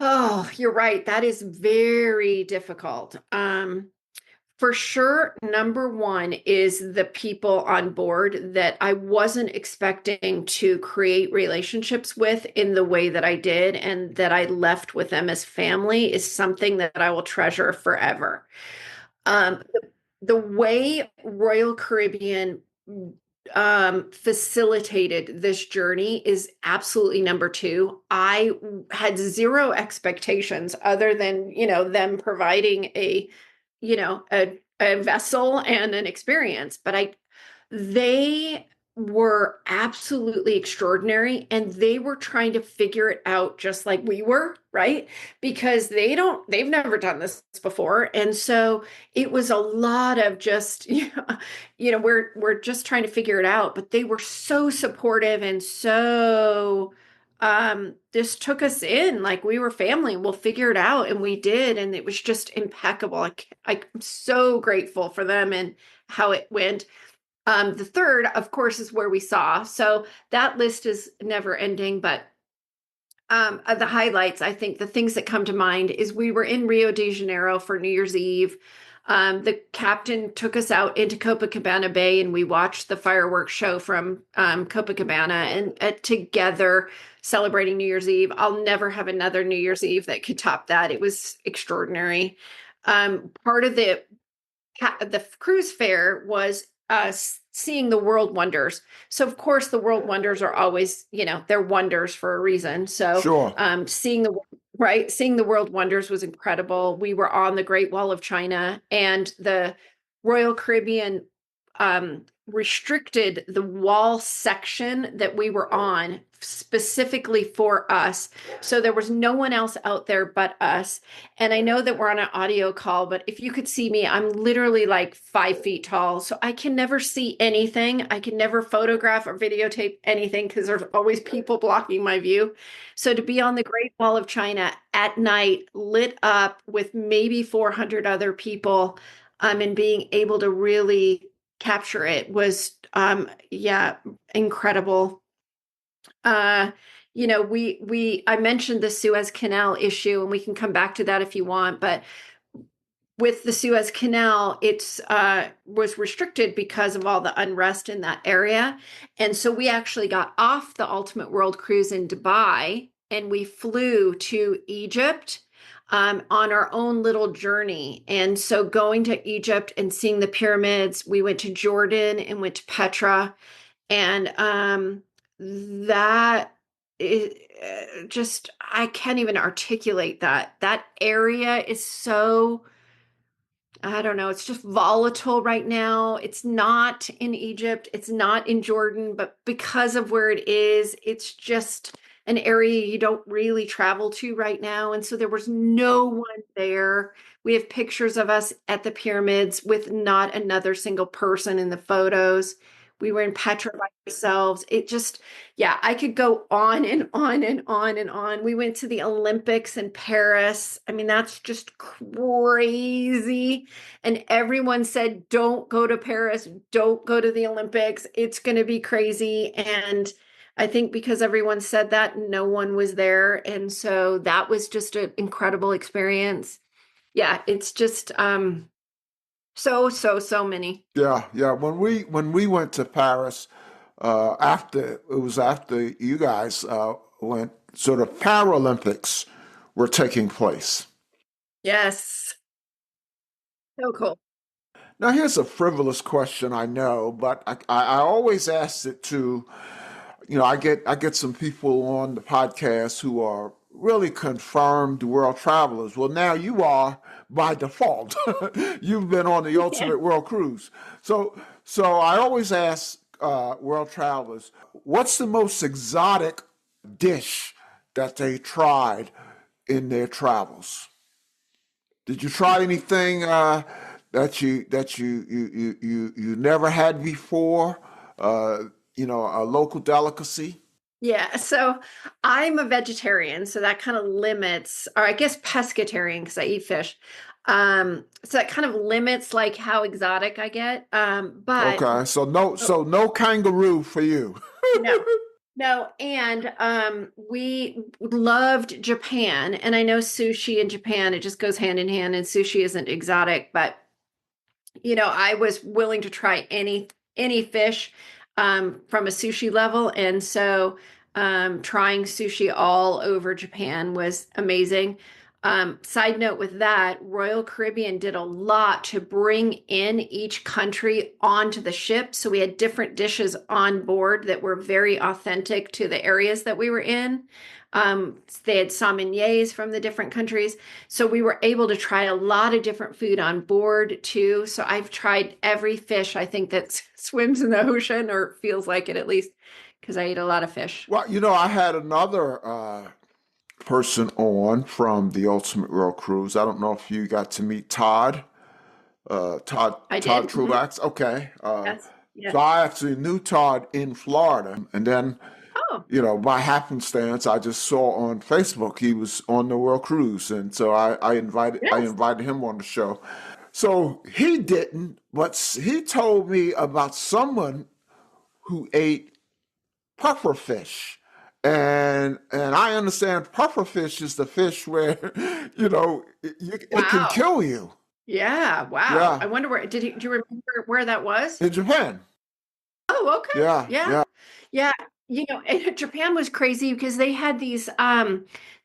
Oh, you're right. That is very difficult. For sure, number one is the people on board that I wasn't expecting to create relationships with in the way that I did, and that I left with them as family is something that I will treasure forever. The way Royal Caribbean facilitated this journey is absolutely number two. I had zero expectations other than, them providing a vessel and an experience, but they were absolutely extraordinary, and they were trying to figure it out just like we were, right? Because they've never done this before. And so it was a lot of just, we're just trying to figure it out, but they were so supportive and so just took us in like we were family. We'll figure it out, and we did, and it was just impeccable. I'm so grateful for them and how it went. The third, of course, is Where We Saw. So that list is never ending, but of the highlights, I think the things that come to mind is we were in Rio de Janeiro for New Year's Eve. The captain took us out into Copacabana Bay, and we watched the fireworks show from Copacabana, and together celebrating New Year's Eve. I'll never have another New Year's Eve that could top that. It was extraordinary. Part of the cruise fare was seeing the world wonders. So of course the world wonders are always, they're wonders for a reason. So Sure. seeing the world wonders was incredible. We were on the Great Wall of China, and the Royal Caribbean restricted the wall section that we were on specifically for us. So there was no one else out there but us. And I know that we're on an audio call, but if you could see me, I'm literally like 5 feet tall. So I can never see anything. I can never photograph or videotape anything because there's always people blocking my view. So to be on the Great Wall of China at night, lit up with maybe 400 other people, and being able to really capture it was incredible. I mentioned the Suez Canal issue, and we can come back to that if you want, but with the Suez Canal, it's was restricted because of all the unrest in that area. And so we actually got off the Ultimate World Cruise in Dubai and we flew to Egypt on our own little journey. And so going to Egypt and seeing the pyramids, we went to Jordan and went to Petra. And that is just, I can't even articulate that. That area is so, I don't know, it's just volatile right now. It's not in Egypt, it's not in Jordan, but because of where it is, it's just an area you don't really travel to right now. And so there was no one there. We have pictures of us at the pyramids with not another single person in the photos. We were in Petra by ourselves. It just, yeah, I could go on and on and on and on. We went to the Olympics in Paris. I mean, that's just crazy. And everyone said, don't go to Paris, don't go to the Olympics. It's going to be crazy. And I think because everyone said that, no one was there. And so that was just an incredible experience. Yeah, it's just so many. Yeah. When we went to Paris, after you guys went, sort of Paralympics were taking place. Yes. So cool. Now here's a frivolous question, I know, but I always ask it to, I get some people on the podcast who are really confirmed world travelers. Well, now you are by default. You've been on the Ultimate World Cruise. So I always ask world travelers, what's the most exotic dish that they tried in their travels? Did you try anything that you never had before? A local delicacy? Yeah, so I'm a vegetarian, so that kind of limits, or I guess pescatarian because I eat fish. So that kind of limits like how exotic I get. But Okay, so no kangaroo for you. no, and we loved Japan, and I know sushi in Japan, it just goes hand in hand, and sushi isn't exotic, but I was willing to try any fish from a sushi level. And so trying sushi all over Japan was amazing. Side note with that, Royal Caribbean did a lot to bring in each country onto the ship. So we had different dishes on board that were very authentic to the areas that we were in. They had sommeliers from the different countries. So we were able to try a lot of different food on board too. So I've tried every fish I think that swims in the ocean, or feels like it at least, because I eat a lot of fish. Well, I had another person on from the Ultimate World Cruise. I don't know if you got to meet Todd. Todd Truax. Mm-hmm. Okay. Yes. So I actually knew Todd in Florida, and then by happenstance, I just saw on Facebook he was on the World Cruise, and so I invited him on the show. So he didn't, but he told me about someone who ate pufferfish. And I understand pufferfish is the fish where, it can kill you. Yeah. Wow. Yeah. I wonder do you remember where that was? In Japan. Oh, okay. Yeah. Japan was crazy because they had these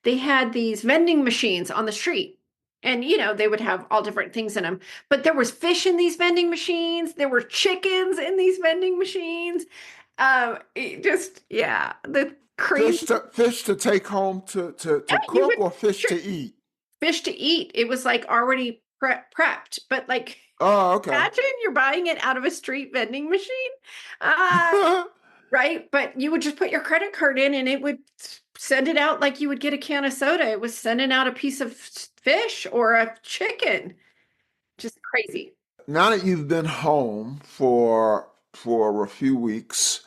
vending machines on the street. And, they would have all different things in them. But there was fish in these vending machines. There were chickens in these vending machines. The crazy fish to take home to cook, or fish to eat? Fish to eat. It was like already prepped, but like Oh, okay. Imagine you're buying it out of a street vending machine. Uh, right. But you would just put your credit card in and it would send it out like you would get a can of soda. It was sending out a piece of fish or a chicken. Just crazy. Now that you've been home for a few weeks,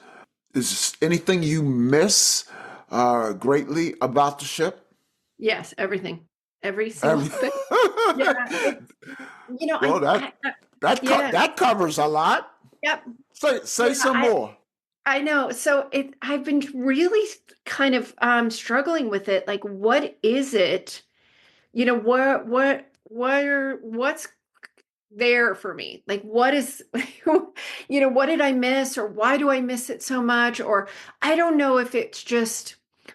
is anything you miss greatly about the ship? Yes, everything. Every single Every- thing. Yeah. well, Yeah. that covers a lot. Yep. Say Yeah, some more. I know. So I've been really kind of struggling with it. Like, what is it? What's there for me? Like, what is, what did I miss, or why do I miss it so much? Or I don't know if it's just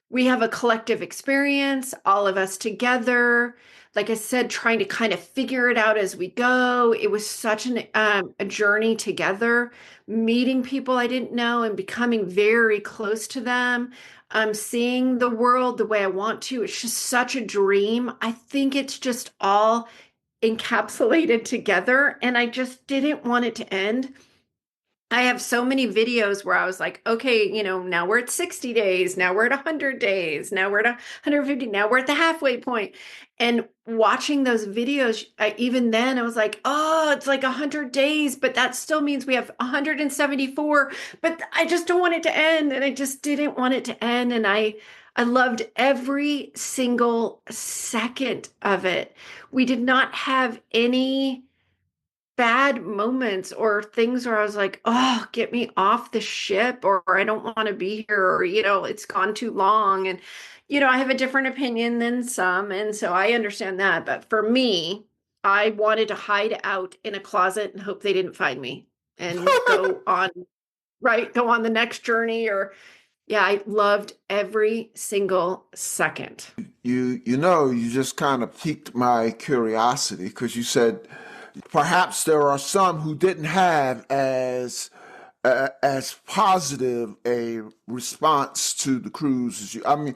we have a collective experience, all of us together. Like I said, trying to kind of figure it out as we go. It was such a journey together, meeting people I didn't know and becoming very close to them. Seeing the world the way I want to. It's just such a dream. I think it's just all encapsulated together, and I just didn't want it to end. I have so many videos where I was like, okay, now we're at 60 days, now we're at 100 days, now we're at 150, now we're at the halfway point. And watching those videos, even then I was like, oh, it's like 100 days, but that still means we have 174, but I just don't want it to end. And I just didn't want it to end. And I loved every single second of it. We did not have any bad moments or things where I was like, oh, get me off the ship, or I don't want to be here, or, it's gone too long. And, I have a different opinion than some. And so I understand that. But for me, I wanted to hide out in a closet and hope they didn't find me and go on the next journey. Or, yeah, I loved every single second. You just kind of piqued my curiosity because you said perhaps there are some who didn't have as positive a response to the cruise as you. I mean,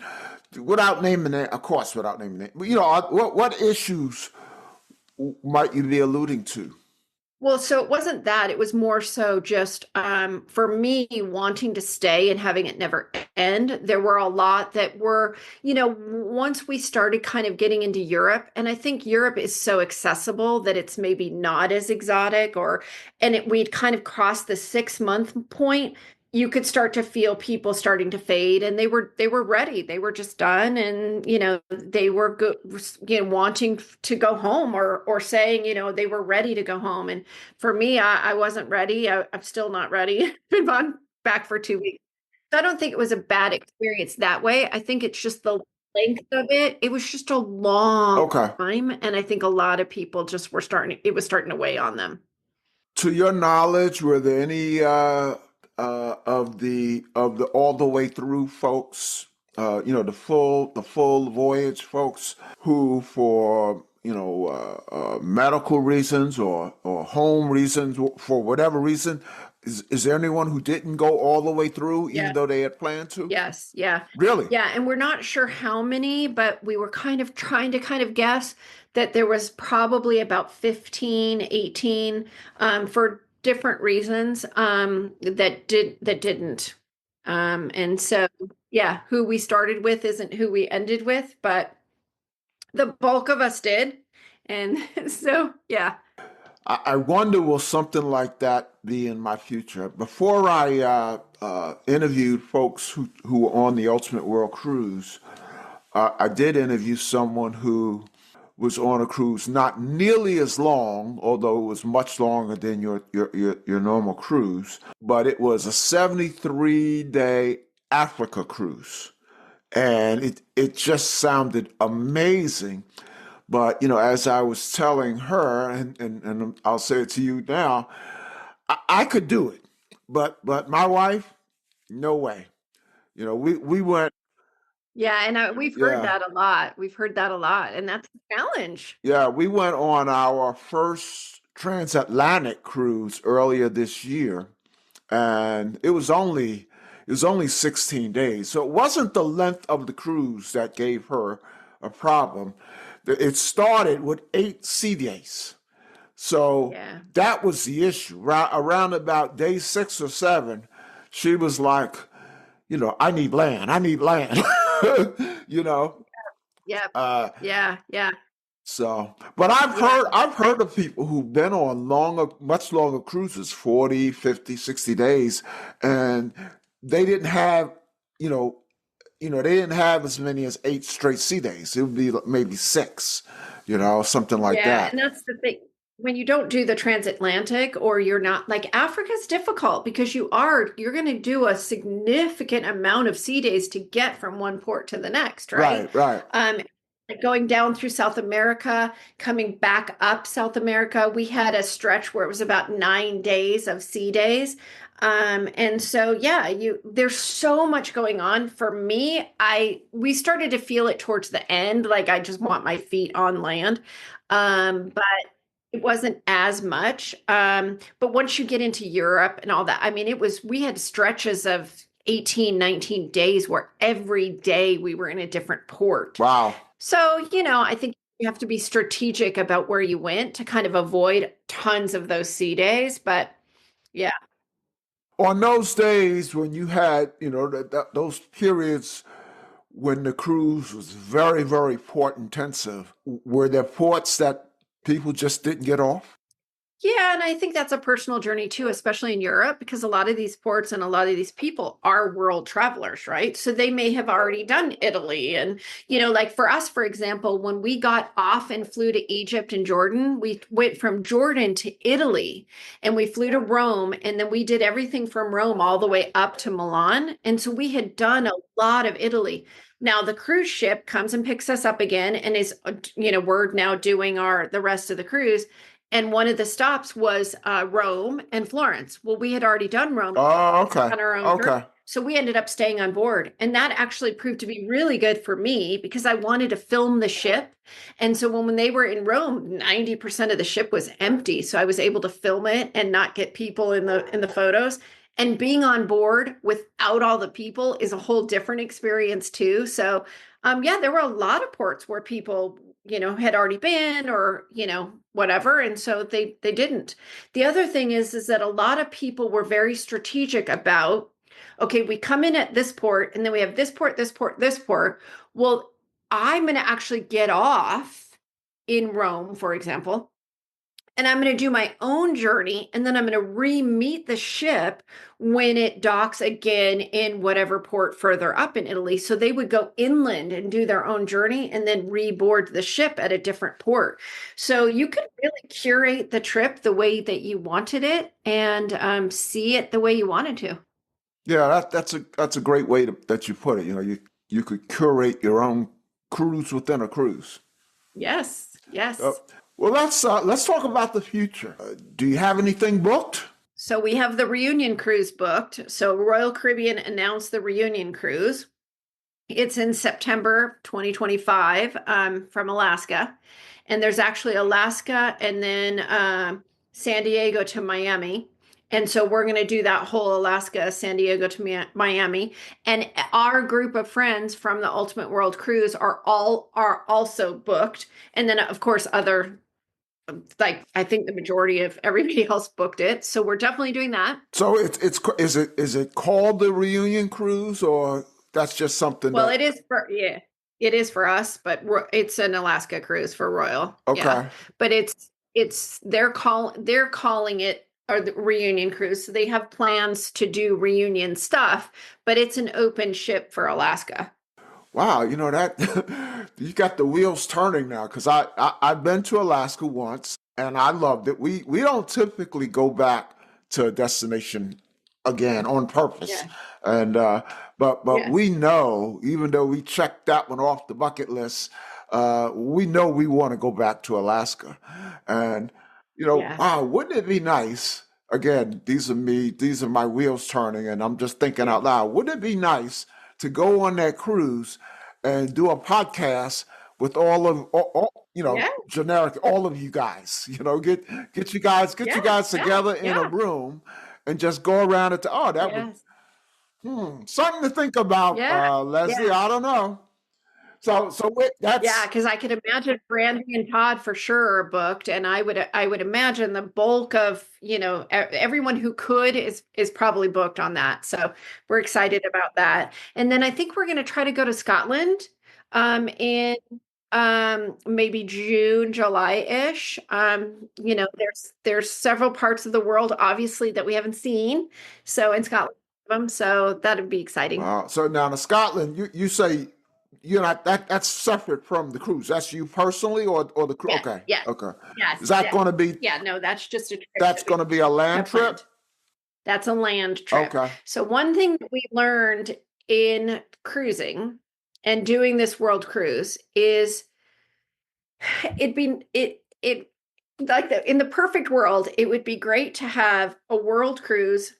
without naming it, of course, without naming it. What issues might you be alluding to? Well, so it wasn't that. It was more so just for me wanting to stay and having it never end. There were a lot that were, once we started kind of getting into Europe, and I think Europe is so accessible that it's maybe not as exotic, we'd kind of crossed the 6 month point. You could start to feel people starting to fade, and they were ready. They were just done, and they were good, wanting to go home, or saying they were ready to go home. And for me, I wasn't ready. I'm still not ready. Been back for 2 weeks. So I don't think it was a bad experience that way. I think it's just the length of it. It was just a long Okay. time, and I think a lot of people just it was starting to weigh on them. To your knowledge, were there any of the all the way through folks, the full voyage folks who, for medical reasons or home reasons, for whatever reason, is there anyone who didn't go all the way through, even though they had planned to? Yes. Yeah. Really? Yeah. And we're not sure how many, but we were kind of trying to kind of guess that there was probably about 15, 18 for different reasons that didn't. And so, yeah, who we started with isn't who we ended with, but the bulk of us did. And so, yeah. I wonder, will something like that be in my future? Before I interviewed folks who were on the Ultimate World Cruise, I did interview someone who was on a cruise not nearly as long, although it was much longer than your normal cruise, but it was a 73-day Africa cruise. And it just sounded amazing. But, as I was telling her, and I'll say it to you now, I could do it. But my wife, no way. We went. Yeah, and we've heard Yeah. that a lot. We've heard that a lot, and that's a challenge. Yeah, we went on our first transatlantic cruise earlier this year, and it was only 16 days. So it wasn't the length of the cruise that gave her a problem. It started with 8 sea days. So Yeah. that was the issue. Around about day 6 or 7, she was like, I need land. I need land. you know. Yeah. Uh, Yeah. Yeah. so, but Yeah. I've heard of people who've been on much longer cruises, 40, 50, 60 days, and they didn't have, you know, they didn't have as many as 8 straight sea days. It would be maybe 6, something like Yeah, that. and that's the thing. When you don't do the transatlantic, or you're not, like, Africa's difficult because you're going to do a significant amount of sea days to get from one port to the next, right? Right, right. Like going down through South America, coming back up South America, we had a stretch where it was about 9 days of sea days. And so yeah, there's so much going on. For me, we started to feel it towards the end, like I just want my feet on land. But it wasn't as much. But once you get into Europe and all that, I mean, we had stretches of 18, 19 days where every day we were in a different port. Wow. So, I think you have to be strategic about where you went to kind of avoid tons of those sea days. But yeah. On those days when you had, those periods when the cruise was very, very port intensive, were there ports that people just didn't get off? Yeah, and I think that's a personal journey too, especially in Europe, because a lot of these ports and a lot of these people are world travelers, right? So they may have already done Italy. And, like for us, for example, when we got off and flew to Egypt and Jordan, we went from Jordan to Italy and we flew to Rome. And then we did everything from Rome all the way up to Milan. And so we had done a lot of Italy. Now the cruise ship comes and picks us up again and is, we're now doing the rest of the cruise. And one of the stops was Rome and Florence. Well, we had already done Rome Oh, okay. on our own Okay. journey. So we ended up staying on board. And that actually proved to be really good for me because I wanted to film the ship. And so when they were in Rome, 90% of the ship was empty. So I was able to film it and not get people in the photos. And being on board without all the people is a whole different experience too. So yeah, there were a lot of ports where people, had already been or, whatever. And so they didn't. The other thing is that a lot of people were very strategic about, okay, we come in at this port and then we have this port, this port, this port. Well, I'm going to actually get off in Rome, for example, and I'm going to do my own journey. And then I'm going to re-meet the ship when it docks again in whatever port further up in Italy. So they would go inland and do their own journey and then reboard the ship at a different port. So you could really curate the trip the way that you wanted it and see it the way you wanted to. Yeah, that's a great way that you put it. You could curate your own cruise within a cruise. Yes. Yes. Well, let's talk about the future. Do you have anything booked? So we have the reunion cruise booked. So Royal Caribbean announced the reunion cruise. It's in September 2025 from Alaska. And there's actually Alaska and then San Diego to Miami. And so we're going to do that whole Alaska, San Diego to Miami. And our group of friends from the Ultimate World Cruise are also booked. And then, of course, I think the majority of everybody else booked it. So we're definitely doing that. So is it called the reunion cruise, or that's just something? Well, it is for us, but it's an Alaska cruise for Royal. Okay. Yeah. But they're calling it the reunion cruise. So they have plans to do reunion stuff, but it's an open ship for Alaska. Wow, that you got the wheels turning now, because I've been to Alaska once and I loved it. We don't typically go back to a destination again on purpose, Yeah. and but Yeah. we know, even though we checked that one off the bucket list, we know we want to go back to Alaska, and Yeah. wow, wouldn't it be nice? Again, these are my wheels turning, and I'm just thinking out loud. Wouldn't it be nice to go on that cruise and do a podcast with Yeah. generic, all of you guys, get you guys Yeah. together in a Yeah. room and just go around it. Oh, that Yes. would something to think about, Yeah. Leslie. Yeah. I don't know. Yeah, that's because I could imagine Brandy and Todd for sure are booked, and I would imagine the bulk of everyone who could is probably booked on that. So we're excited about that. And then I think we're going to try to go to Scotland in maybe June, July-ish. There's several parts of the world obviously that we haven't seen. So in Scotland, so that'd be exciting. wow. So now to Scotland, you say you're not that's separate from the cruise. That's you personally, or the cruise. Yes, Okay, yes, okay. yes, Is that yes. going to be Yeah, no, that's just a trip that's that we going to be a land have trip? planned. That's a land trip. Okay. So one thing that we learned in cruising and doing this world cruise is it like in the perfect world, it would be great to have a world cruise,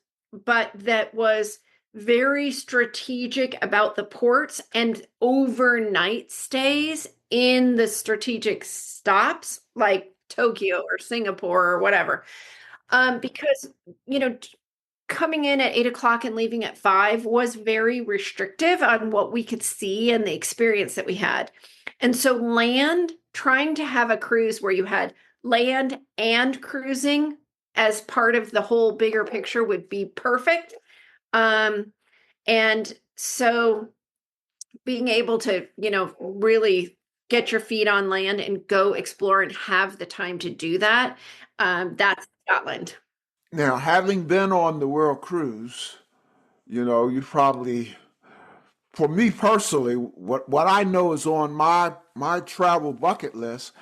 but that was very strategic about the ports and overnight stays in the strategic stops like Tokyo or Singapore or whatever. Because coming in at 8 o'clock and leaving at 5 was very restrictive on what we could see and the experience that we had. And so trying to have a cruise where you had land and cruising as part of the whole bigger picture would be perfect. And so being able to, really get your feet on land and go explore and have the time to do that, that's Scotland. Now, having been on the world cruise, you probably, for me personally, what I know is on my travel bucket list.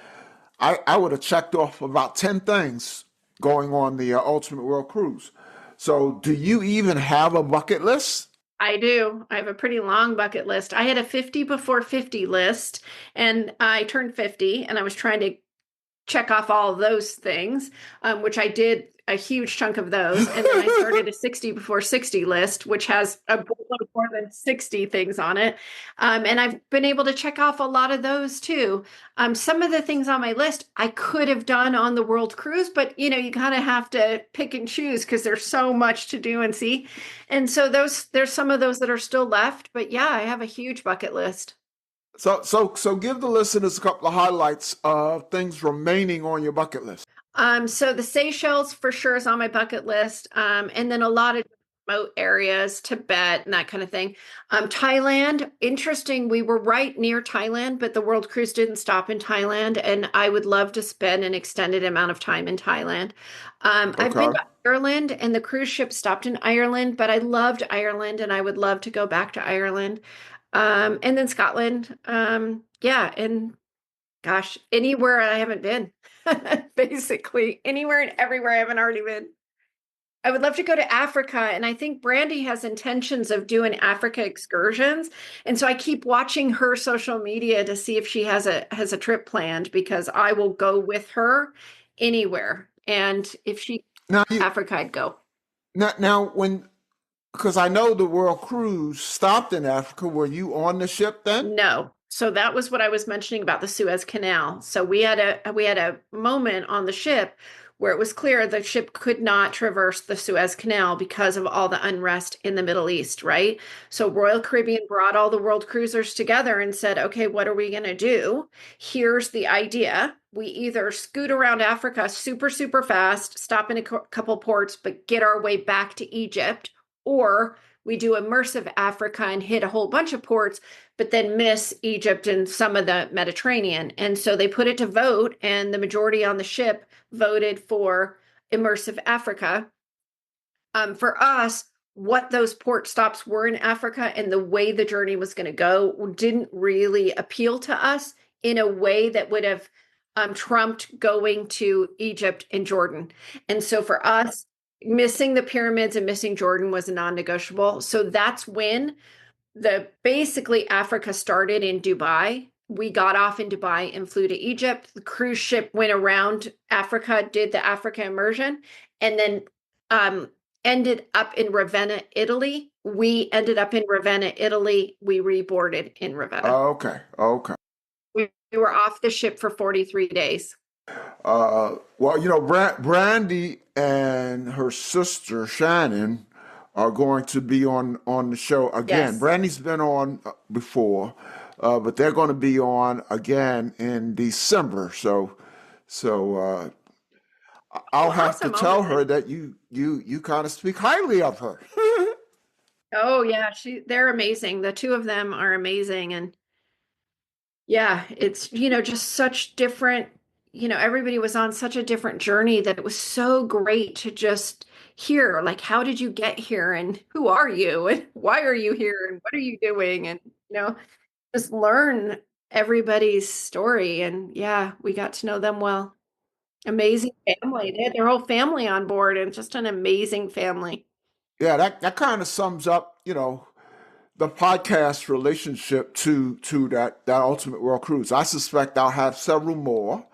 I would have checked off about 10 things going on the Ultimate World Cruise. So, do you even have a bucket list? I do. I have a pretty long bucket list. I had a 50 before 50 list, and I turned 50, and I was trying to check off all of those things, which I did a huge chunk of those. And then I started a 60 before 60 list, which has a boatload more than 60 things on it. And I've been able to check off a lot of those too. Some of the things on my list I could have done on the world cruise, but you kind of have to pick and choose because there's so much to do and see. And so there's some of those that are still left, but yeah, I have a huge bucket list. So give the listeners a couple of highlights of things remaining on your bucket list. So the Seychelles for sure is on my bucket list. And then a lot of remote areas, Tibet and that kind of thing. Thailand, interesting. We were right near Thailand, but the world cruise didn't stop in Thailand. And I would love to spend an extended amount of time in Thailand. I've been Okay. to Ireland and the cruise ship stopped in Ireland, but I loved Ireland and I would love to go back to Ireland. And then Scotland. Yeah. And gosh, anywhere I haven't been. Basically, anywhere and everywhere I haven't already been. I would love to go to Africa, and I think Brandy has intentions of doing Africa excursions. And so I keep watching her social media to see if she has a trip planned because I will go with her anywhere. And if she Now, Africa, I'd go. now, because I know the world cruise stopped in Africa, were you on the ship then? No. So that was what I was mentioning about the Suez Canal. So we had a moment on the ship where it was clear the ship could not traverse the Suez Canal because of all the unrest in the Middle East, right? So Royal Caribbean brought all the world cruisers together and said, okay, what are we going to do? Here's the idea. We either scoot around Africa super, super fast, stop in a couple ports, but get our way back to Egypt, or we do immersive Africa and hit a whole bunch of ports, but then miss Egypt and some of the Mediterranean. And so they put it to vote, and the majority on the ship voted for immersive Africa. For us, what those port stops were in Africa and the way the journey was going to go didn't really appeal to us in a way that would have trumped going to Egypt and Jordan. And so for us, missing the pyramids and missing Jordan was a non-negotiable. So that's when basically Africa started in Dubai. We got off in Dubai and flew to Egypt. The cruise ship went around Africa, did the Africa immersion, and then ended up in Ravenna, Italy. We ended up in Ravenna, Italy. We reboarded in Ravenna. Okay. We were off the ship for 43 days. Well, Brandy and her sister Shannon are going to be on the show again. Yes. Brandy's been on before. but they're going to be on again in December. So I'll Oh, have to awesome. I'll tell her listen. that you kind of speak highly of her. Oh yeah, they're amazing. The two of them are amazing. And yeah, it's, just such different, everybody was on such a different journey that it was so great to just hear, like, how did you get here and who are you and why are you here and what are you doing? And, just learn everybody's story. And yeah, we got to know them well. Amazing family. They had their whole family on board and just an amazing family. Yeah, that kind of sums up, the podcast relationship to that Ultimate World Cruise. I suspect I'll have several more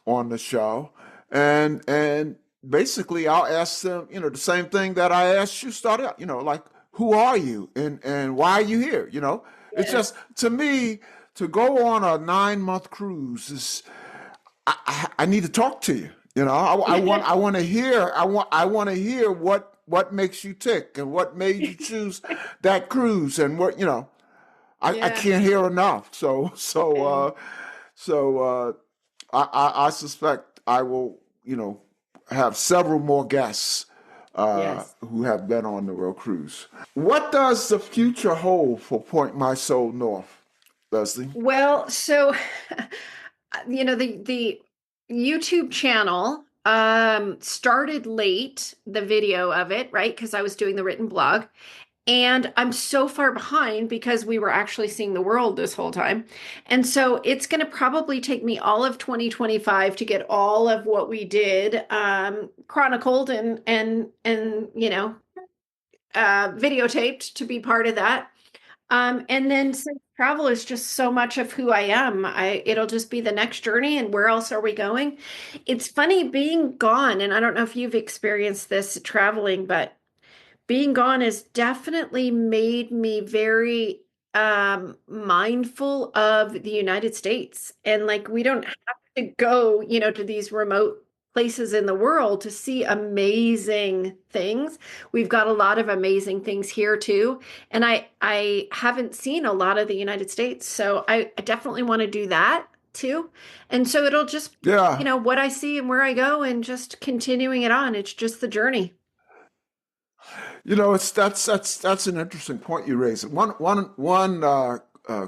on the show, and basically I'll ask them, the same thing that I asked you started out, like who are you and why are you here? It's Yeah. just to me to go on a 9 month cruise is I need to talk to you. I want to hear I want to hear what makes you tick and what made you choose that cruise and what I Yeah. can't hear enough. So I suspect I will have several more guests Yes. who have been on the World Cruise. What does the future hold for Point My Soul North, Leslie? Well, so the YouTube channel started late, the video of it, right? Because I was doing the written blog. And I'm so far behind because we were actually seeing the world this whole time. And so it's going to probably take me all of 2025 to get all of what we did chronicled and videotaped to be part of that. And then since travel is just so much of who I am, it'll just be the next journey. And where else are we going? It's funny being gone, and I don't know if you've experienced this traveling, but being gone has definitely made me very mindful of the United States. And like we don't have to go, to these remote places in the world to see amazing things. We've got a lot of amazing things here too. And I haven't seen a lot of the United States. So I definitely want to do that too. And so it'll just, Yeah. what I see and where I go and just continuing it on. It's just the journey. It's that's an interesting point you raise. One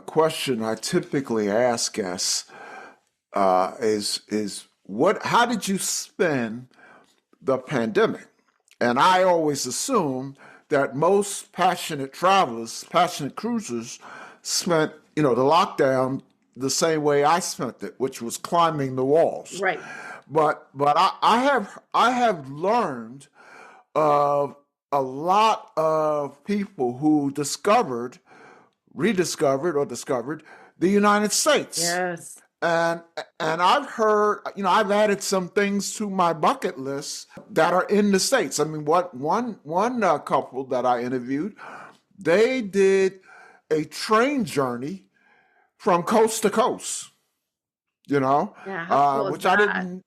question I typically ask guests is what? How did you spend the pandemic? And I always assume that most passionate travelers, passionate cruisers, spent the lockdown the same way I spent it, which was climbing the walls. Right. But I have learned of a lot of people who rediscovered, or discovered the United States. Yes. And I've heard, I've added some things to my bucket list that are in the States. I mean, one couple that I interviewed, they did a train journey from coast to coast. Yeah, how cool is Which I that? didn't,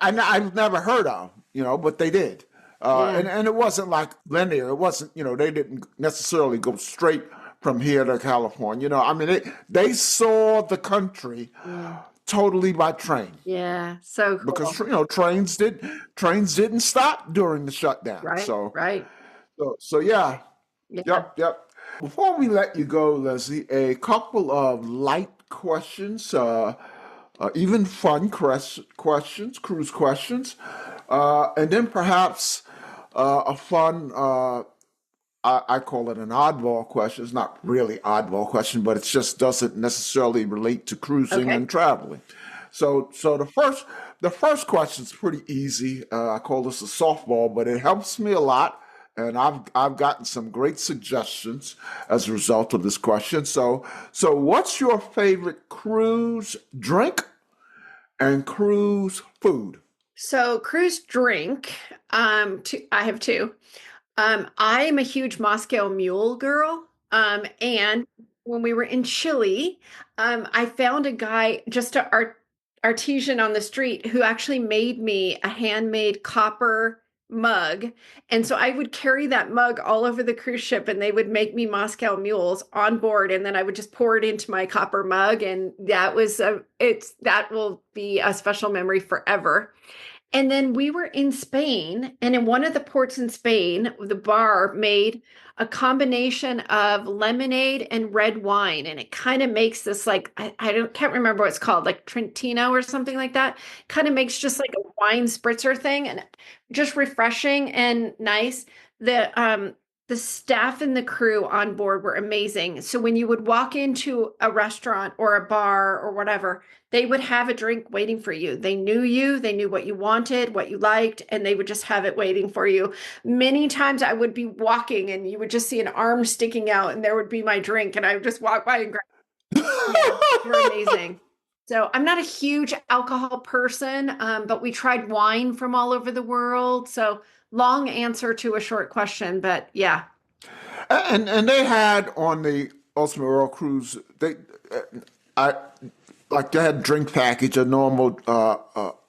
I've never heard of, but they did. Yeah. And it wasn't like linear. It wasn't, they didn't necessarily go straight from here to California. I mean, they saw the country Yeah. totally by train Yeah. So because, cool. trains didn't stop during the shutdown. Right. So, Right. so yeah, Yeah. yep. Before we let you go, Leslie, a couple of light questions, even fun questions, cruise questions, and then perhaps a fun, I call it an oddball question. It's not really oddball question, but it just doesn't necessarily relate to cruising Okay. and traveling. So the first question is pretty easy. I call this a softball, but it helps me a lot, and I've gotten some great suggestions as a result of this question. So what's your favorite cruise drink and cruise food? So cruise drink. I have two. I am a huge Moscow Mule girl. And when we were in Chile, I found a guy, just a artesian on the street, who actually made me a handmade copper mug. And so I would carry that mug all over the cruise ship, and they would make me Moscow mules on board. And then I would just pour it into my copper mug. And that was that will be a special memory forever. And then we were in Spain, and in one of the ports in Spain, the bar made a combination of lemonade and red wine. And it kind of makes this like, can't remember what it's called, like Trentino or something like that. Kind of makes just like a wine spritzer thing, and just refreshing and nice. The staff and the crew on board were amazing. So when you would walk into a restaurant or a bar or whatever, they would have a drink waiting for you. They knew what you wanted, what you liked, and they would just have it waiting for you. Many times I would be walking and you would just see an arm sticking out and there would be my drink, and I would just walk by and grab it. Yeah, they're amazing. So I'm not a huge alcohol person, but we tried wine from all over the world. So long answer to a short question, but yeah. And they had on the Ultimate World Cruise, they had drink package, a normal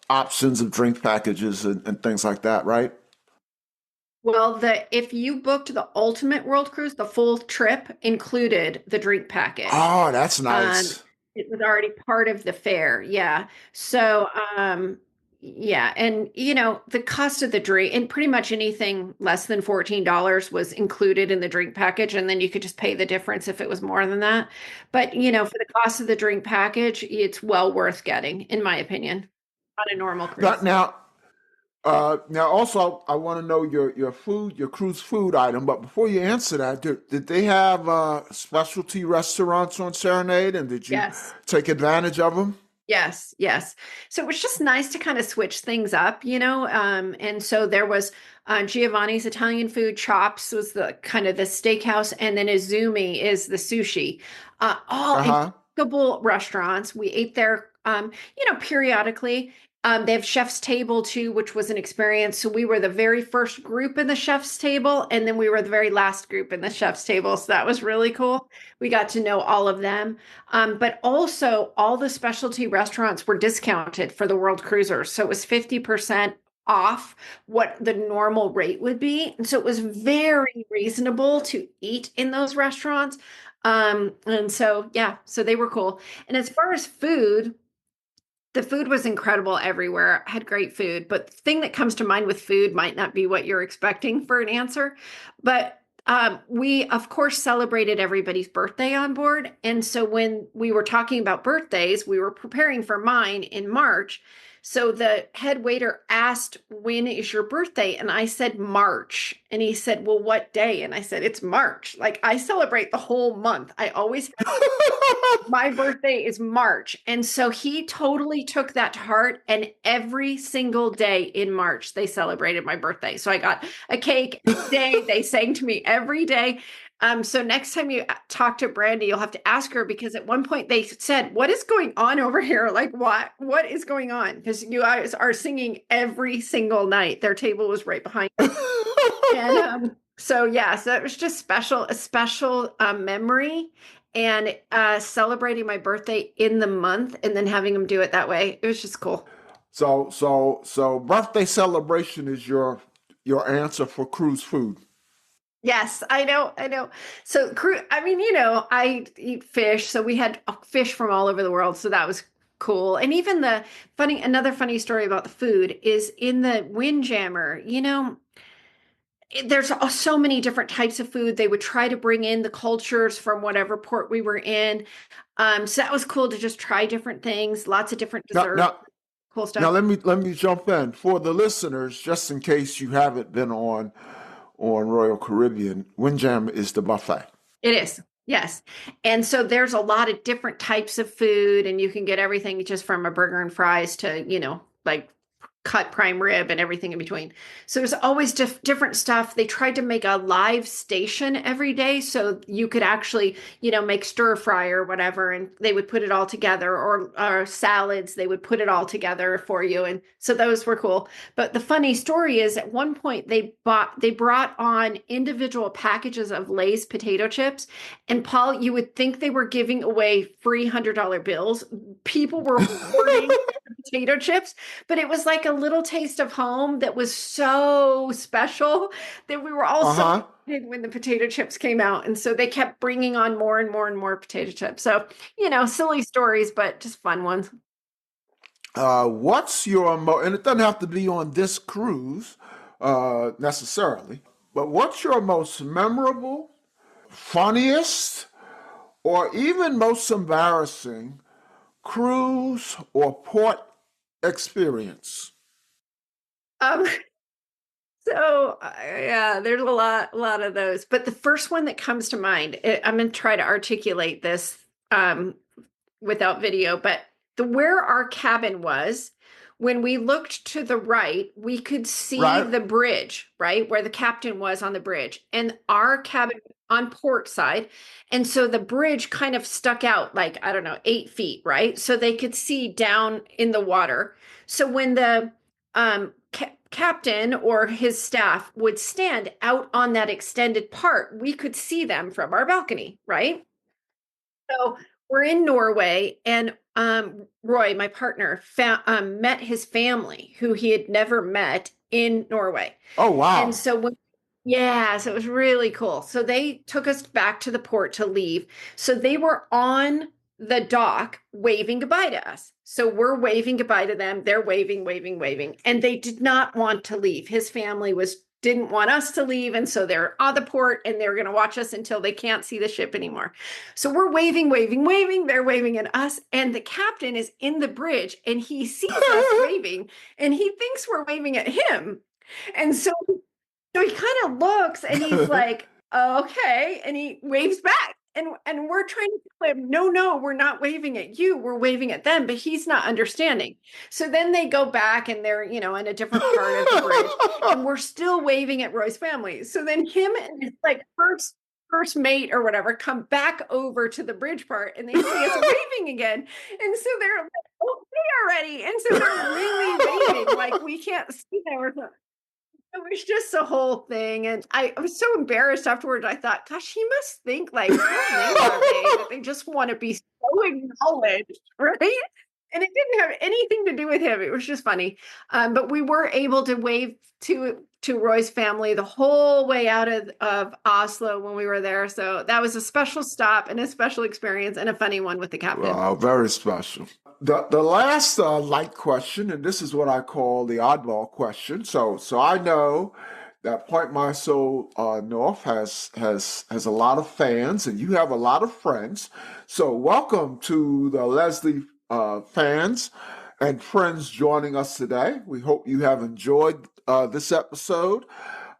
options of drink packages and things like that, right? Well, if you booked the Ultimate World Cruise, the full trip included the drink package. Oh, that's nice. It was already part of the fare. Yeah. So, yeah. And, the cost of the drink, and pretty much anything less than $14 was included in the drink package. And then you could just pay the difference if it was more than that. But, for the cost of the drink package, it's well worth getting, in my opinion, on a normal cruise. Now, also, I want to know your food, your cruise food item. But before you answer that, did they have specialty restaurants on Serenade, and did you take advantage of them? Yes. So it was just nice to kind of switch things up, and so there was Giovanni's Italian food, Chops was the kind of the steakhouse, and then Izumi is the sushi. All incredible restaurants. We ate there, periodically. They have Chef's Table too, which was an experience. So we were the very first group in the Chef's Table, and then we were the very last group in the Chef's Table. So that was really cool. We got to know all of them. But also all the specialty restaurants were discounted for the World Cruisers. So it was 50% off what the normal rate would be. And so it was very reasonable to eat in those restaurants. And so, so they were cool. And as far as food, the food was incredible everywhere. I had great food, but the thing that comes to mind with food might not be what you're expecting for an answer. But we, of course, celebrated everybody's birthday on board. And so when we were talking about birthdays, we were preparing for mine in March. So the head waiter asked, "When is your birthday?" And I said, "March." And he said, "Well, what day?" And I said, "It's March. Like, I celebrate the whole month. I always my birthday is March." And so he totally took that to heart. And every single day in March, they celebrated my birthday. So I got a cake every day. They sang to me every day. So next time you talk to Brandy, you'll have to ask her, because at one point they said, "What is going on over here? Like, what is going on?" Because you guys are singing every single night. Their table was right behind you. And so it was just a special memory, and celebrating my birthday in the month and then having them do it that way. It was just cool. So birthday celebration is your answer for cruise food. Yes, I know. So, I eat fish. So we had fish from all over the world. So that was cool. And even another funny story about the food is in the Windjammer, there's so many different types of food. They would try to bring in the cultures from whatever port we were in. So that was cool to just try different things, lots of different desserts. Cool stuff. Now let me jump in for the listeners, just in case you haven't been on Royal Caribbean. Windjammer is the buffet. It is. Yes. And so there's a lot of different types of food, and you can get everything just from a burger and fries to, like cut prime rib and everything in between. So there's always different stuff. They tried to make a live station every day, so you could actually, make stir fry or whatever, and they would put it all together, or salads, they would put it all together for you. And so those were cool. But the funny story is, at one point they brought on individual packages of Lay's potato chips. And Paul, you would think they were giving away free $100 bills. People were hoarding potato chips, but it was like a little taste of home that was so special that we were all so Uh-huh. excited when the potato chips came out. And so they kept bringing on more and more and more potato chips. So, silly stories, but just fun ones. What's your and it doesn't have to be on this cruise necessarily, but what's your most memorable, funniest, or even most embarrassing cruise or port experience? Um, yeah, there's a lot of those. But the first one that comes to mind, I'm going to try to articulate this without video, but where our cabin was, when we looked to the right, we could see Right? the bridge, right? Where the captain was on the bridge, and our cabin on port side. And so the bridge kind of stuck out like, I don't know, 8 feet, right? So they could see down in the water. So when the captain or his staff would stand out on that extended part, we could see them from our balcony, right? So we're in Norway, and Roy, my partner, met his family who he had never met in Norway. Oh, And wow. so yeah, so it was really cool. So they took us back to the port to leave. So they were on the dock waving goodbye to us. So we're waving goodbye to them. They're waving, waving, waving. And they did not want to leave. His family didn't want us to leave. And so they're on the port and they're going to watch us until they can't see the ship anymore. So we're waving, waving, waving. They're waving at us. And the captain is in the bridge and he sees us waving and he thinks we're waving at him. And so he kind of looks and he's like, okay. And he waves back. And we're trying to tell him, no, we're not waving at you. We're waving at them, but he's not understanding. So then they go back and they're, in a different part of the bridge. And we're still waving at Roy's family. So then him and his first mate or whatever come back over to the bridge part and they see us waving again. And so they're like, okay already. And so they're really waving like we can't see them or something. It was just the whole thing. And I was so embarrassed afterwards. I thought, gosh, he must think like, how lame are they that they just want to be so acknowledged, right? And it didn't have anything to do with him. It was just funny. But we were able to wave to Roy's family the whole way out of Oslo when we were there. So that was a special stop and a special experience and a funny one with the captain. Wow, very special. The last light question, and this is what I call the oddball question. So I know that Point My Soul North has a lot of fans, and you have a lot of friends. So welcome to the Leslie fans and friends joining us today. We hope you have enjoyed this episode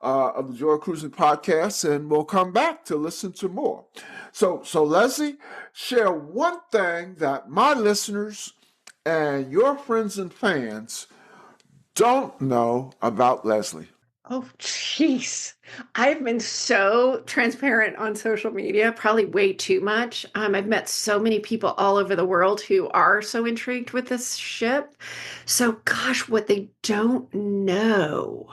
of the Joy Cruising Podcast, and we'll come back to listen to more. So Leslie, share one thing that my listeners and your friends and fans don't know about Leslie. Oh, jeez. I've been so transparent on social media, probably way too much. I've met so many people all over the world who are so intrigued with this ship. So, gosh, what they don't know.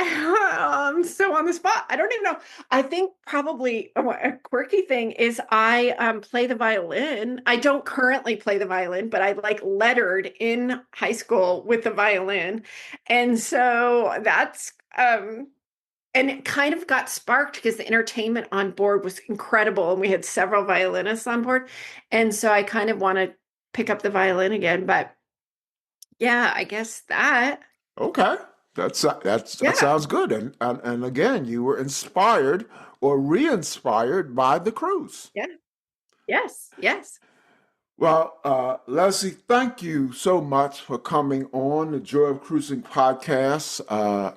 I'm so on the spot. I don't even know. I think probably a quirky thing is I play the violin. I don't currently play the violin, but I like lettered in high school with the violin. And so that's and it kind of got sparked because the entertainment on board was incredible and we had several violinists on board. And so I kind of want to pick up the violin again, but yeah, I guess that. Okay, that Yeah. sounds good. And again, you were inspired or re-inspired by the cruise. Yeah. Yes. Well, Leslie, thank you so much for coming on the Joy of Cruising podcast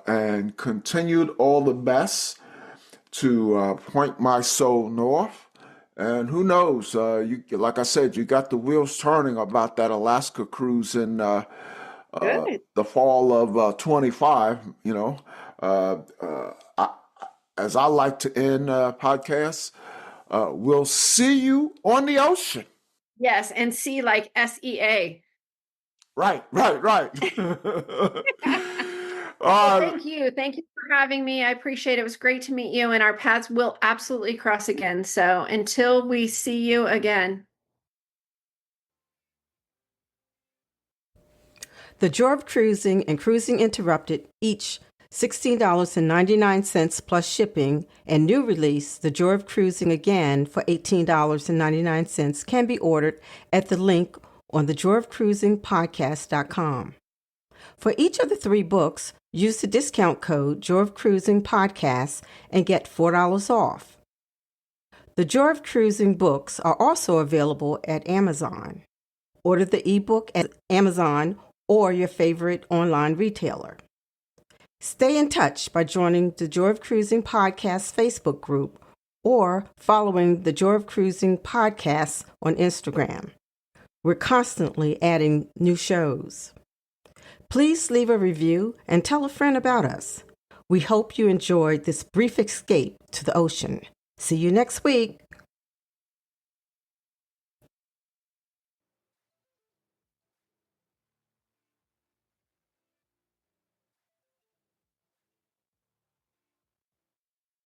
and continued all the best to Point My Soul North. And who knows, you like I said, you got the wheels turning about that Alaska cruise in Good. the fall of 25. As I like to end podcasts, we'll see you on the ocean. Yes, and see like SEA. Right. Well, thank you. Thank you for having me. I appreciate it. It was great to meet you, and our paths will absolutely cross again. So until we see you again. The Joy of Cruising and Cruising Interrupted, each $16.99 plus shipping, and new release, The Joy of Cruising Again for $18.99, can be ordered at the link on thejoyofcruisingpodcast.com. For each of the 3 books, use the discount code Joy of Cruising Podcast and get $4 off. The Joy of Cruising books are also available at Amazon. Order the ebook at Amazon or your favorite online retailer. Stay in touch by joining the Joy of Cruising Podcast Facebook group or following the Joy of Cruising Podcast on Instagram. We're constantly adding new shows. Please leave a review and tell a friend about us. We hope you enjoyed this brief escape to the ocean. See you next week.